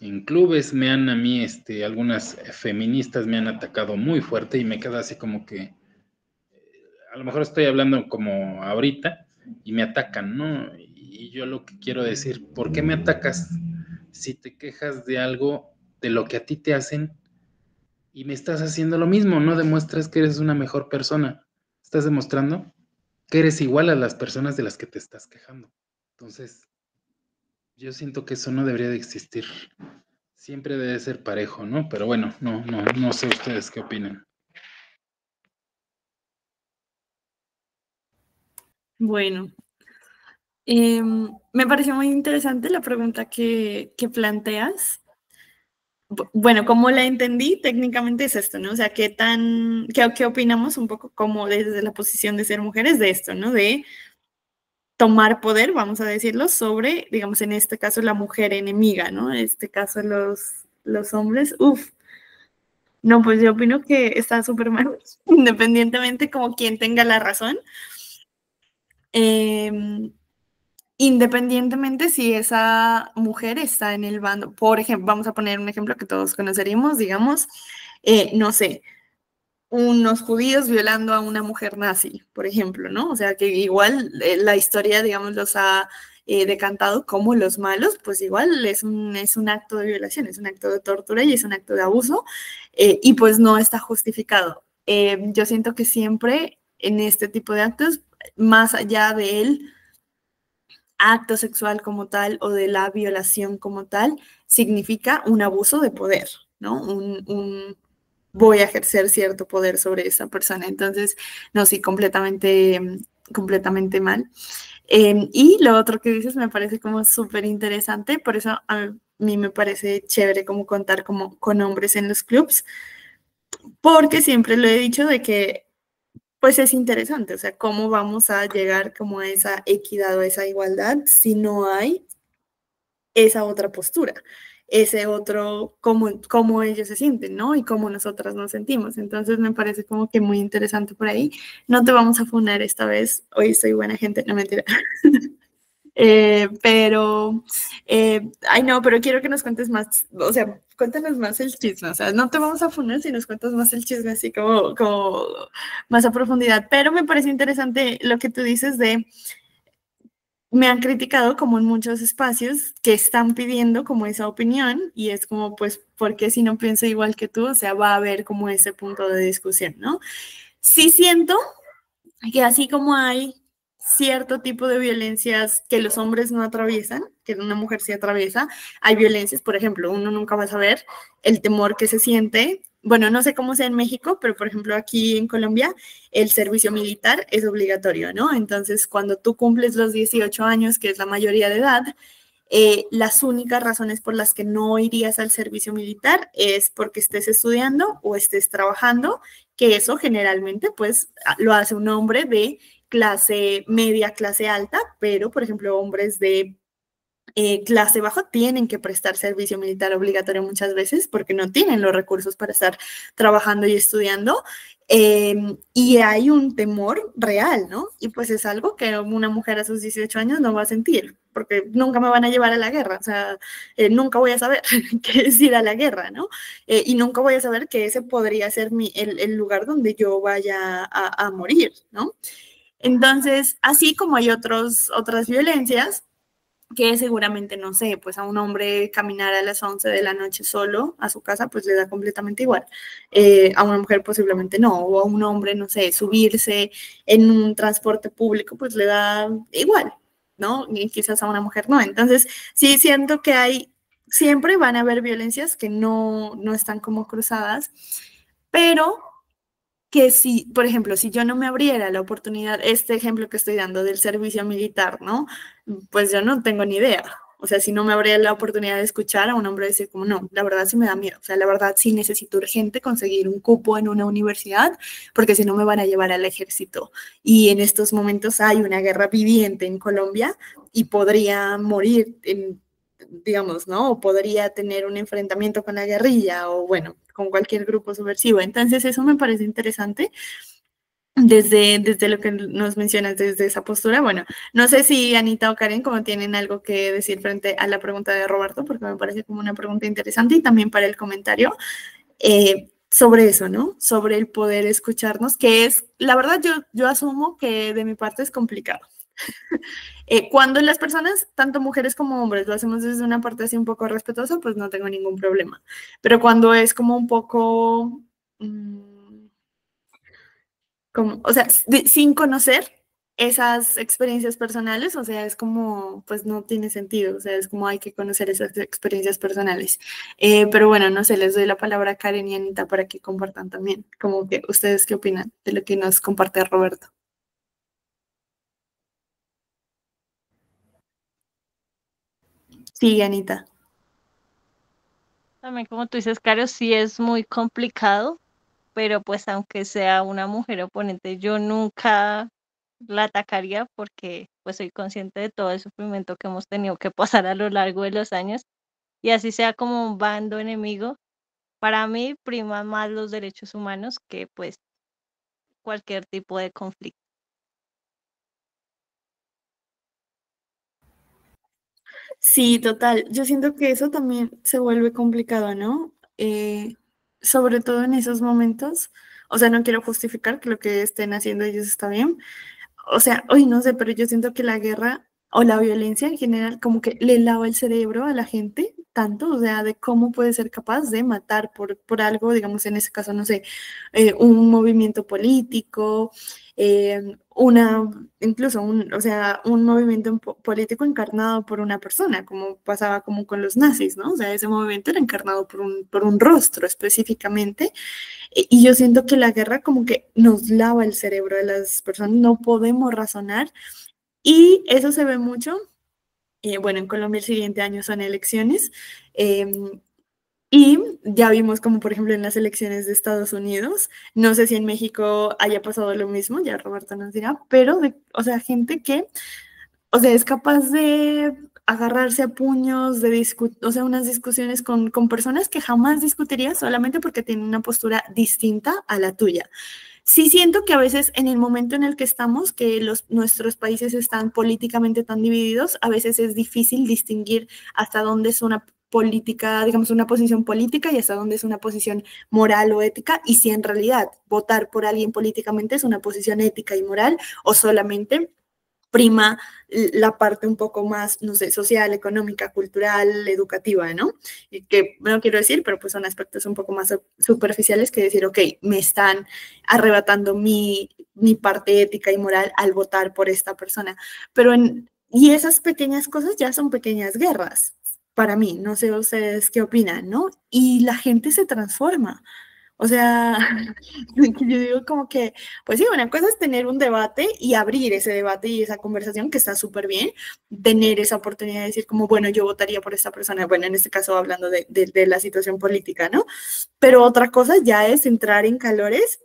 en clubes a mí, algunas feministas me han atacado muy fuerte y me queda así como que, a lo mejor estoy hablando como ahorita y me atacan, ¿no? Y yo lo que quiero decir, ¿por qué me atacas si te quejas de algo, de lo que a ti te hacen y me estás haciendo lo mismo? No demuestras que eres una mejor persona. ¿Estás demostrando? que eres igual a las personas de las que te estás quejando. Entonces, yo siento que eso no debería de existir. Siempre debe ser parejo, ¿no? Pero bueno, no sé ustedes qué opinan. Bueno, me pareció muy interesante la pregunta que planteas. Bueno, como la entendí, técnicamente es esto, ¿no? O sea, ¿qué opinamos un poco como desde la posición de ser mujeres de esto, ¿no? De tomar poder, vamos a decirlo, sobre, digamos, en este caso, la mujer enemiga, ¿no? En este caso, los hombres. Uf. No, pues yo opino que está súper mal, independientemente como quien tenga la razón. Independientemente si esa mujer está en el bando, por ejemplo, vamos a poner un ejemplo que todos conoceríamos, digamos, no sé, unos judíos violando a una mujer nazi, por ejemplo, ¿no? O sea que igual la historia, digamos, los ha decantado como los malos, pues igual es un acto de violación, es un acto de tortura y es un acto de abuso, y pues no está justificado. Yo siento que siempre en este tipo de actos, más allá de él, acto sexual como tal o de la violación como tal, significa un abuso de poder, ¿no? Voy a ejercer cierto poder sobre esa persona. Entonces, no, sí, completamente mal. Y lo otro que dices me parece como súper interesante, por eso a mí me parece chévere como contar como con hombres en los clubs, porque siempre lo he dicho de que pues es interesante, o sea, cómo vamos a llegar como a esa equidad o esa igualdad si no hay esa otra postura, ese otro, cómo ellos se sienten, ¿no? Y cómo nosotras nos sentimos. Entonces me parece como que muy interesante por ahí. No te vamos a funar esta vez, hoy soy buena gente, no mentira. Ay no, pero quiero que nos cuentes más, o sea, cuéntanos más el chisme, o sea, no te vamos a funar si nos cuentas más el chisme así como más a profundidad, pero me parece interesante lo que tú dices de me han criticado como en muchos espacios que están pidiendo como esa opinión y es como, pues, ¿por qué si no pienso igual que tú? O sea, va a haber como ese punto de discusión, ¿no? Sí siento que así como hay cierto tipo de violencias que los hombres no atraviesan, que una mujer sí atraviesa, hay violencias, por ejemplo, uno nunca va a saber el temor que se siente. Bueno, no sé cómo sea en México, pero por ejemplo aquí en Colombia el servicio militar es obligatorio, ¿no? Entonces, cuando tú cumples los 18 años, que es la mayoría de edad, las únicas razones por las que no irías al servicio militar es porque estés estudiando o estés trabajando, que eso generalmente pues lo hace un hombre de clase media, clase alta, pero por ejemplo hombres de clase baja tienen que prestar servicio militar obligatorio muchas veces porque no tienen los recursos para estar trabajando y estudiando. Y hay un temor real, ¿no? Y pues es algo que una mujer a sus 18 años no va a sentir, porque nunca me van a llevar a la guerra, o sea, nunca voy a saber qué es ir a la guerra, ¿no? Y nunca voy a saber que ese podría ser el lugar donde yo vaya a morir, ¿no? Entonces, así como hay otras violencias, que seguramente, no sé, pues a un hombre caminar a las 11 de la noche solo a su casa, pues le da completamente igual. A una mujer posiblemente no, o a un hombre, no sé, subirse en un transporte público, pues le da igual, ¿no? Y quizás a una mujer no. Entonces, sí siento que siempre van a haber violencias que no están como cruzadas, pero que si, por ejemplo, si yo no me abriera la oportunidad, este ejemplo que estoy dando del servicio militar, ¿no? Pues yo no tengo ni idea. O sea, si no me abriera la oportunidad de escuchar a un hombre decir como, no, la verdad sí me da miedo. O sea, la verdad sí necesito urgente conseguir un cupo en una universidad, porque si no me van a llevar al ejército. Y en estos momentos hay una guerra viviente en Colombia y podría morir digamos, ¿no? O podría tener un enfrentamiento con la guerrilla o, bueno, con cualquier grupo subversivo. Entonces, eso me parece interesante desde lo que nos mencionas, desde esa postura. Bueno, no sé si Anita o Karen como tienen algo que decir frente a la pregunta de Roberto, porque me parece como una pregunta interesante y también para el comentario sobre eso, ¿no? Sobre el poder escucharnos, que es, la verdad, yo asumo que de mi parte es complicado. Cuando las personas, tanto mujeres como hombres, lo hacemos desde una parte así un poco respetuosa, pues no tengo ningún problema. Pero cuando es como un poco, como, o sea, sin conocer, esas experiencias personales, o sea, es como, pues no tiene sentido, o sea, es como hay que conocer esas experiencias personales. Pero bueno, no sé, les doy la palabra a Karen y Anita para que compartan también, como que ustedes qué opinan de lo que nos comparte Roberto. Sí, Anita. También como tú dices, Caro, sí es muy complicado, pero pues aunque sea una mujer oponente, yo nunca la atacaría porque pues soy consciente de todo el sufrimiento que hemos tenido que pasar a lo largo de los años y así sea como un bando enemigo, para mí priman más los derechos humanos que pues cualquier tipo de conflicto. Sí, total. Yo siento que eso también se vuelve complicado, ¿no? Sobre todo en esos momentos. O sea, no quiero justificar que lo que estén haciendo ellos está bien. O sea, hoy no sé, pero yo siento que la guerra o la violencia en general como que le lava el cerebro a la gente tanto, o sea, de cómo puede ser capaz de matar por algo, digamos, en ese caso, no sé, un movimiento político, una, incluso un, o sea, un movimiento político encarnado por una persona, como pasaba como con los nazis, ¿no? O sea, ese movimiento era encarnado por un rostro específicamente y yo siento que la guerra como que nos lava el cerebro de las personas, no podemos razonar y eso se ve mucho. Bueno, en Colombia el siguiente año son elecciones y ya vimos como por ejemplo en las elecciones de Estados Unidos, no sé si en México haya pasado lo mismo, ya Roberto nos dirá, pero o sea, gente que o sea, es capaz de agarrarse a puños, de o sea, unas discusiones con personas que jamás discutirías solamente porque tienen una postura distinta a la tuya. Sí siento que a veces en el momento en el que estamos, que nuestros países están políticamente tan divididos, a veces es difícil distinguir hasta dónde es una política, digamos, una posición política y hasta dónde es una posición moral o ética, y si en realidad votar por alguien políticamente es una posición ética y moral o solamente prima la parte un poco más, no sé, social, económica, cultural, educativa, ¿no? Y que no quiero decir, pero pues son aspectos un poco más superficiales que decir, ok, me están arrebatando mi parte ética y moral al votar por esta persona. Y esas pequeñas cosas ya son pequeñas guerras para mí, no sé ustedes qué opinan, ¿no? Y la gente se transforma. O sea, yo digo como que, pues sí, una cosa es tener un debate y abrir ese debate y esa conversación que está súper bien, tener esa oportunidad de decir como, bueno, yo votaría por esta persona, bueno, en este caso hablando de la situación política, ¿no? Pero otra cosa ya es entrar en calores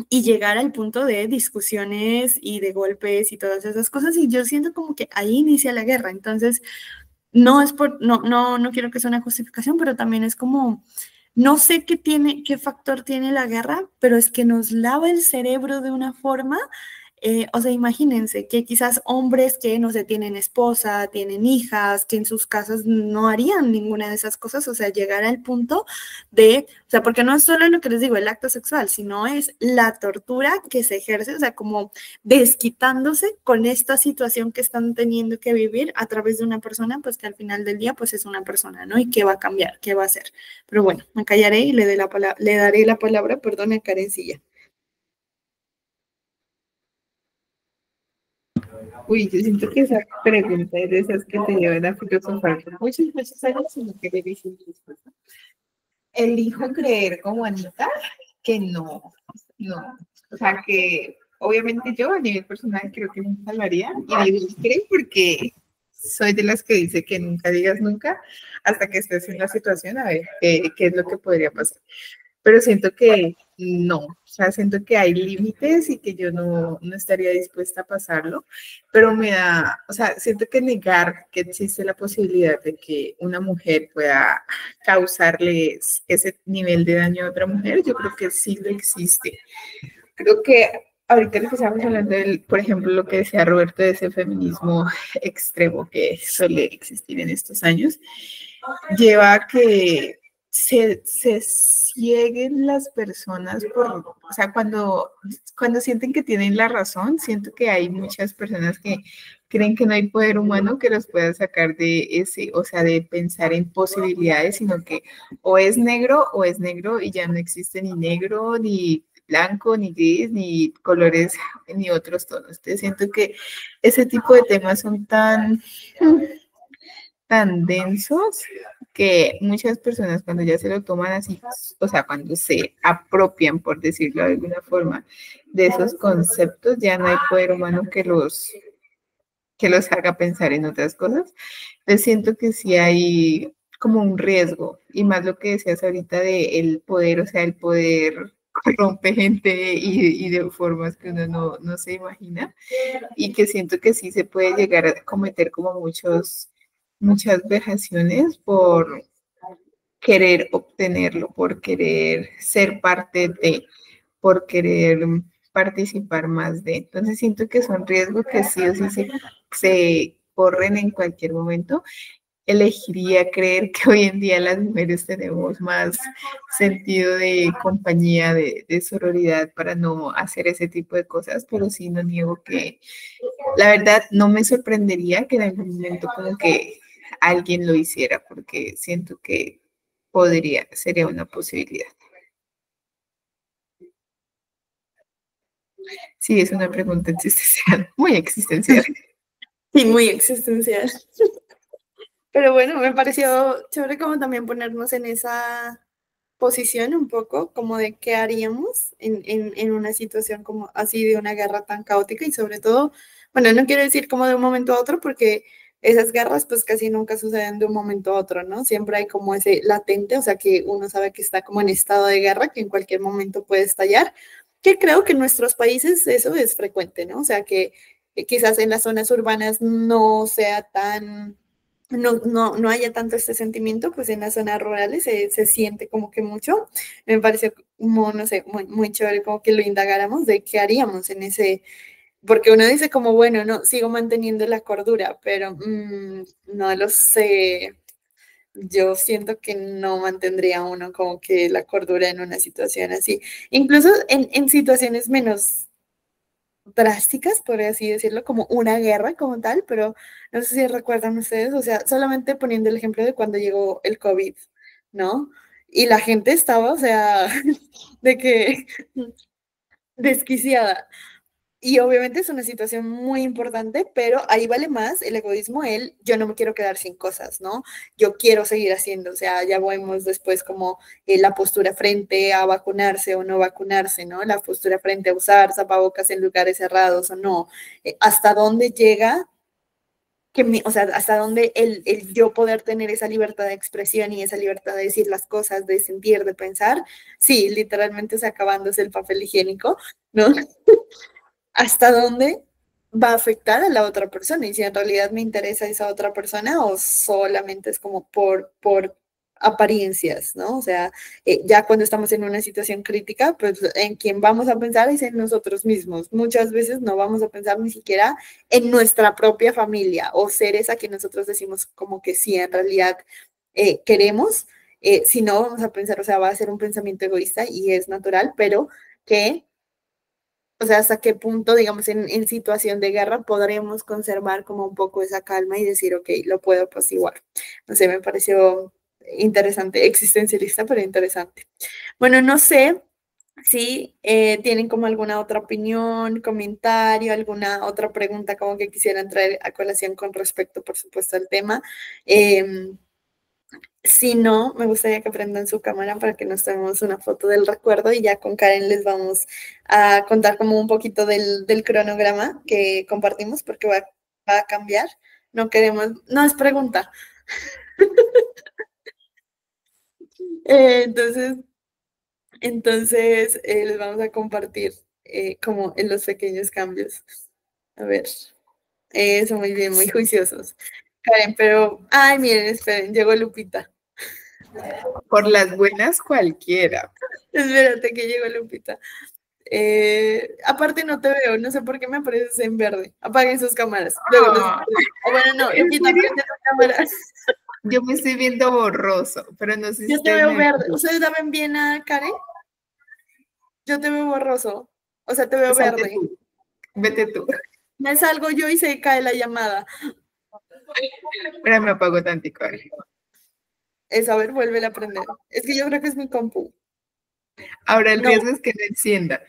y llegar al punto de discusiones y de golpes y todas esas cosas y yo siento como que ahí inicia la guerra, entonces no es no quiero que sea una justificación, pero también es como no sé qué factor tiene la guerra, pero es que nos lava el cerebro de una forma, o sea, imagínense que quizás hombres que no sé, tienen esposa, tienen hijas, que en sus casas no harían ninguna de esas cosas, o sea, llegar al punto o sea, porque no es solo lo que les digo, el acto sexual, sino es la tortura que se ejerce, o sea, como desquitándose con esta situación que están teniendo que vivir a través de una persona, pues que al final del día, pues es una persona, ¿no? ¿Y qué va a cambiar? ¿Qué va a hacer? Pero bueno, me callaré y le daré la palabra, perdón, a Karencilla. Uy, yo siento que esa pregunta es de esas que te llevan a filosofar por muchos años y no querer decir respuesta. Elijo creer como Anita que no, no. O sea, que obviamente yo a nivel personal creo que nunca lo haría. Y digo, creo porque soy de las que dice que nunca digas nunca hasta que estés en la situación a ver qué es lo que podría pasar. Pero siento que no, o sea, siento que hay límites y que yo no estaría dispuesta a pasarlo, pero me da, o sea, siento que negar que existe la posibilidad de que una mujer pueda causarle ese nivel de daño a otra mujer, yo creo que sí lo existe. Creo que ahorita lo que estamos hablando del, por ejemplo, lo que decía Roberto de ese feminismo extremo que suele existir en estos años, lleva a que se cieguen las personas o sea, cuando sienten que tienen la razón, siento que hay muchas personas que creen que no hay poder humano que los pueda sacar de ese, o sea, de pensar en posibilidades, sino que o es negro y ya no existe ni negro, ni blanco, ni gris, ni colores, ni otros tonos. Entonces siento que ese tipo de temas son tan densos que muchas personas cuando ya se lo toman así, o sea, cuando se apropian, por decirlo de alguna forma, de esos conceptos, ya no hay poder humano que los haga pensar en otras cosas. Entonces siento que sí hay como un riesgo, y más lo que decías ahorita de el poder, o sea, el poder corrompe gente y de formas que uno no se imagina, y que siento que sí se puede llegar a cometer como muchas vejaciones por querer obtenerlo, por querer ser parte de, por querer participar más de. Entonces siento que son riesgos que sí o sí se corren en cualquier momento. Elegiría creer que hoy en día las mujeres tenemos más sentido de compañía, de sororidad para no hacer ese tipo de cosas, pero sí no niego que la verdad no me sorprendería que en algún momento como que alguien lo hiciera, porque siento que sería una posibilidad. Sí, es una pregunta existencial, muy existencial. Sí, muy existencial. Pero bueno, me pareció chévere como también ponernos en esa posición un poco, como de qué haríamos en una situación como así de una guerra tan caótica y sobre todo, bueno, no quiero decir como de un momento a otro porque esas guerras pues casi nunca suceden de un momento a otro, ¿no? Siempre hay como ese latente, o sea que uno sabe que está como en estado de guerra, que en cualquier momento puede estallar, que creo que en nuestros países eso es frecuente, ¿no? O sea que quizás en las zonas urbanas no sea tan no haya tanto este sentimiento, pues en las zonas rurales se siente como que mucho. Me pareció como, no sé, muy chévere como que lo indagáramos de qué haríamos en ese, porque uno dice como, bueno, no, sigo manteniendo la cordura, pero no lo sé. Yo siento que no mantendría uno como que la cordura en una situación así. Incluso en situaciones menos drásticas, por así decirlo, como una guerra como tal, pero no sé si recuerdan ustedes, o sea, solamente poniendo el ejemplo de cuando llegó el COVID, ¿no? Y la gente estaba, o sea, de que desquiciada. Y obviamente es una situación muy importante, pero ahí vale más el egoísmo, yo no me quiero quedar sin cosas, ¿no? Yo quiero seguir haciendo, o sea, ya vemos después como la postura frente a vacunarse o no vacunarse, ¿no? La postura frente a usar tapabocas en lugares cerrados o no. ¿Hasta dónde llega? O sea, hasta dónde el yo poder tener esa libertad de expresión y esa libertad de decir las cosas, de sentir, de pensar, sí, literalmente es acabándose el papel higiénico, ¿no? Hasta dónde va a afectar a la otra persona y si en realidad me interesa esa otra persona o solamente es como por apariencias, ¿no? O sea, ya cuando estamos en una situación crítica, pues en quien vamos a pensar es en nosotros mismos. Muchas veces no vamos a pensar ni siquiera en nuestra propia familia o seres a quien nosotros decimos como que sí, en realidad queremos, si no vamos a pensar, o sea, va a ser un pensamiento egoísta y es natural, pero que o sea, hasta qué punto, digamos, en situación de guerra podremos conservar como un poco esa calma y decir, ok, lo puedo apaciguar. No sé, me pareció interesante, existencialista, pero interesante. Bueno, no sé si tienen como alguna otra opinión, comentario, alguna otra pregunta como que quisieran traer a colación con respecto, por supuesto, al tema. Si no, me gustaría que prendan su cámara para que nos tomemos una foto del recuerdo y ya con Karen les vamos a contar como un poquito del cronograma que compartimos porque va a cambiar. No queremos, no es pregunta. Entonces, les vamos a compartir como en los pequeños cambios. A ver, eso muy bien, muy juiciosos. Karen, pero, ay, miren, esperen, llegó Lupita. Por las buenas cualquiera. Espérate que llegó Lupita. Aparte no te veo, no sé por qué me apareces en verde. Apaguen sus cámaras. Luego o bueno, no, Lupita, prende tu cámara. Yo me estoy viendo borroso, pero no sé si Yo te ustedes veo me verde. ¿Ustedes la ven bien a Karen? Yo te veo borroso. O sea, te veo Salte verde. tú. Vete tú. Me salgo yo y se cae la llamada. Pero me apago tantico. Es a ver, vuelve a prender. Es que yo creo que es mi compu. Ahora el No. riesgo es que no encienda.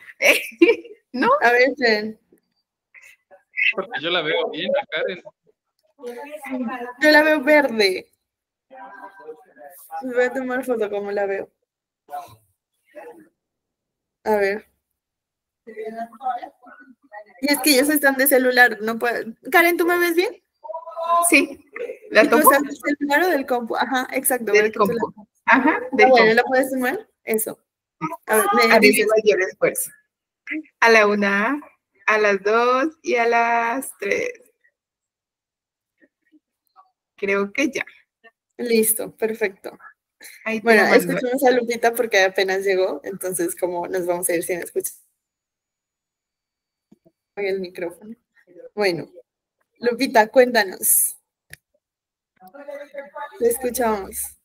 ¿No? A ver, esperen. Porque yo la veo bien, a Karen. Yo la veo verde. Voy a tomar foto como la veo. A ver. Y es que ellos están de celular, no puedo. Karen, ¿tú me ves bien? Sí. ¿La ¿Y tú tomo? estás del celular o del compu? Ajá, exacto. Del porque tú la- compu. Ajá, Ah, del bueno, compu. ¿la puedes tomar? Eso. A ver, me A mi dices. mayor esfuerzo. A la 1, a las 2 y a las 3. Creo que ya. Listo, perfecto. Ahí te Bueno, lo mando. escuchamos a Lupita porque apenas llegó, entonces como nos vamos a ir sin escuchar el micrófono. Bueno, Lupita, cuéntanos. Te escuchamos.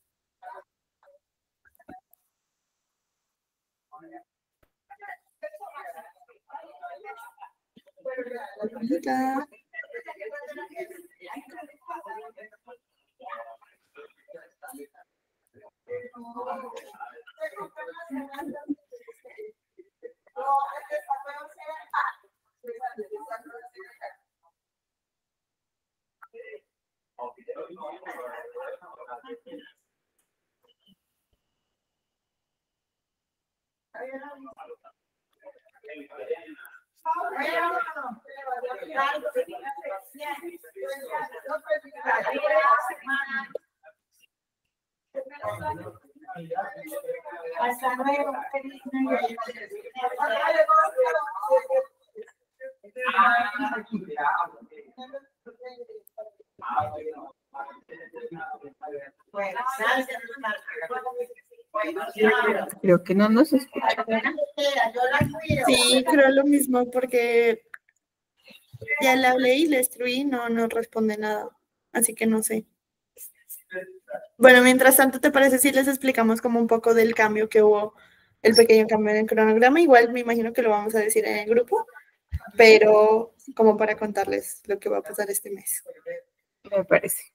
Lupita. Hasta luego. Creo que no nos escucha. Sí, creo lo mismo porque ya le hablé y le escribí, no responde nada. Así que no sé. Bueno, mientras tanto, ¿te parece si les explicamos como un poco del cambio que hubo, el pequeño cambio en el cronograma? Igual me imagino que lo vamos a decir en el grupo, pero como para contarles lo que va a pasar este mes. Me parece.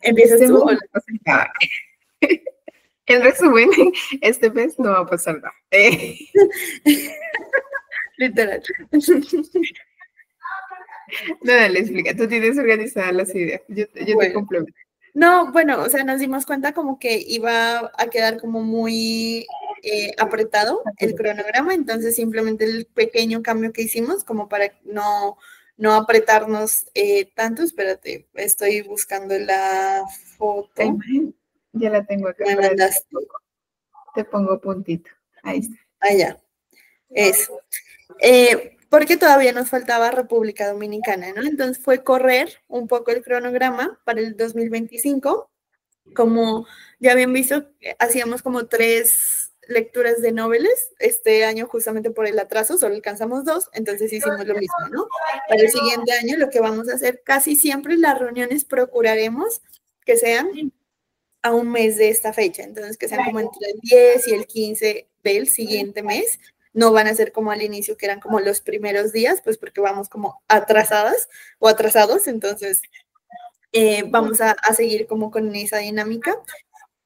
¿Empiezas Este tú? mes no va a pasar nada. En resumen, este mes no va a pasar nada. Literal. No, dale, explica. Tú tienes organizadas las ideas. Yo te Bueno. complemento. No, bueno, o sea, nos dimos cuenta como que iba a quedar como muy apretado el cronograma, entonces simplemente el pequeño cambio que hicimos como para no apretarnos tanto, espérate, estoy buscando la foto. La imagen ya la tengo acá. Me mandaste. Te pongo puntito. Ahí está. Allá, eso. Porque todavía nos faltaba República Dominicana, ¿no? Entonces fue correr un poco el cronograma para el 2025. Como ya habían visto, hacíamos como 3 lecturas de noveles. Este año, justamente por el atraso, solo alcanzamos 2, entonces hicimos lo mismo, ¿no? Para el siguiente año, lo que vamos a hacer, casi siempre las reuniones procuraremos que sean a un mes de esta fecha, entonces que sean como entre el 10 y el 15 del siguiente mes. No van a ser como al inicio, que eran como los primeros días, pues porque vamos como atrasadas o atrasados, entonces vamos a seguir como con esa dinámica.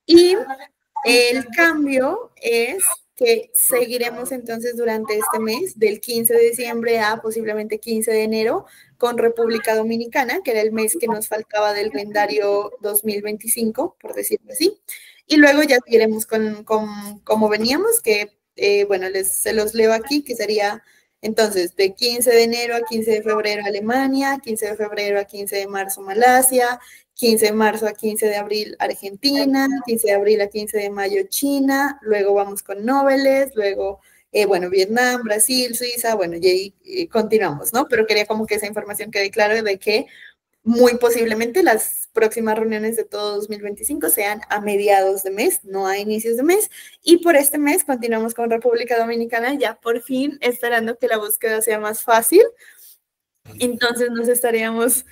Y el cambio es que seguiremos entonces durante este mes, del 15 de diciembre a posiblemente 15 de enero, con República Dominicana, que era el mes que nos faltaba del calendario 2025, por decirlo así. Y luego ya seguiremos con como veníamos, que bueno, se los leo aquí, que sería entonces de 15 de enero a 15 de febrero Alemania, 15 de febrero a 15 de marzo Malasia, 15 de marzo a 15 de abril Argentina, 15 de abril a 15 de mayo China, luego vamos con Noveles, luego, bueno, Vietnam, Brasil, Suiza, bueno, y ahí continuamos, ¿no? Pero quería como que esa información quede clara de que muy posiblemente las próximas reuniones de todo 2025 sean a mediados de mes, no a inicios de mes, y por este mes continuamos con República Dominicana, ya por fin esperando que la búsqueda sea más fácil. Entonces nos estaríamos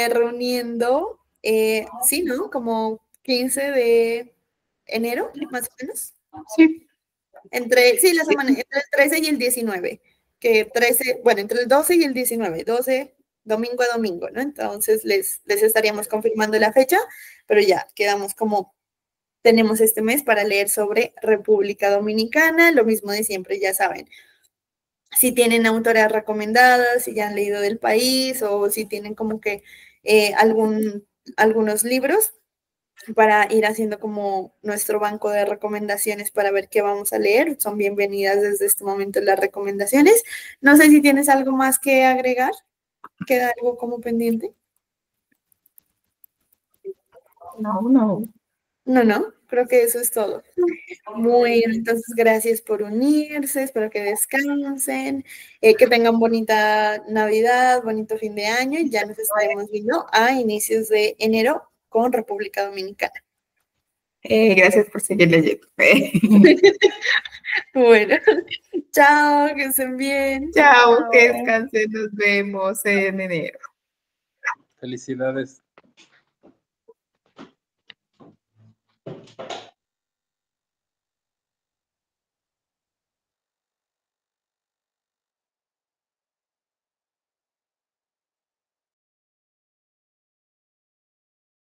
reuniendo, sí, ¿no? Como 15 de enero, más o menos. Sí. Sí, la semana, entre el 13 y el 19, que 13, bueno, entre el 12 y el 19, 12 domingo a domingo, ¿no? Entonces les estaríamos confirmando la fecha, pero ya quedamos como tenemos este mes para leer sobre República Dominicana, lo mismo de siempre, ya saben. Si tienen autoras recomendadas, si ya han leído del país o si tienen como que algunos libros para ir haciendo como nuestro banco de recomendaciones para ver qué vamos a leer, son bienvenidas desde este momento las recomendaciones. No sé si tienes algo más que agregar, queda algo como pendiente. No, creo que eso es todo. Muy bien, entonces gracias por unirse, espero que descansen, que tengan bonita Navidad, bonito fin de año y ya nos estaremos viendo a inicios de enero con República Dominicana. Gracias por seguir leyendo. Bueno, chao, que estén bien. Chao, que descansen, nos vemos en enero. Felicidades.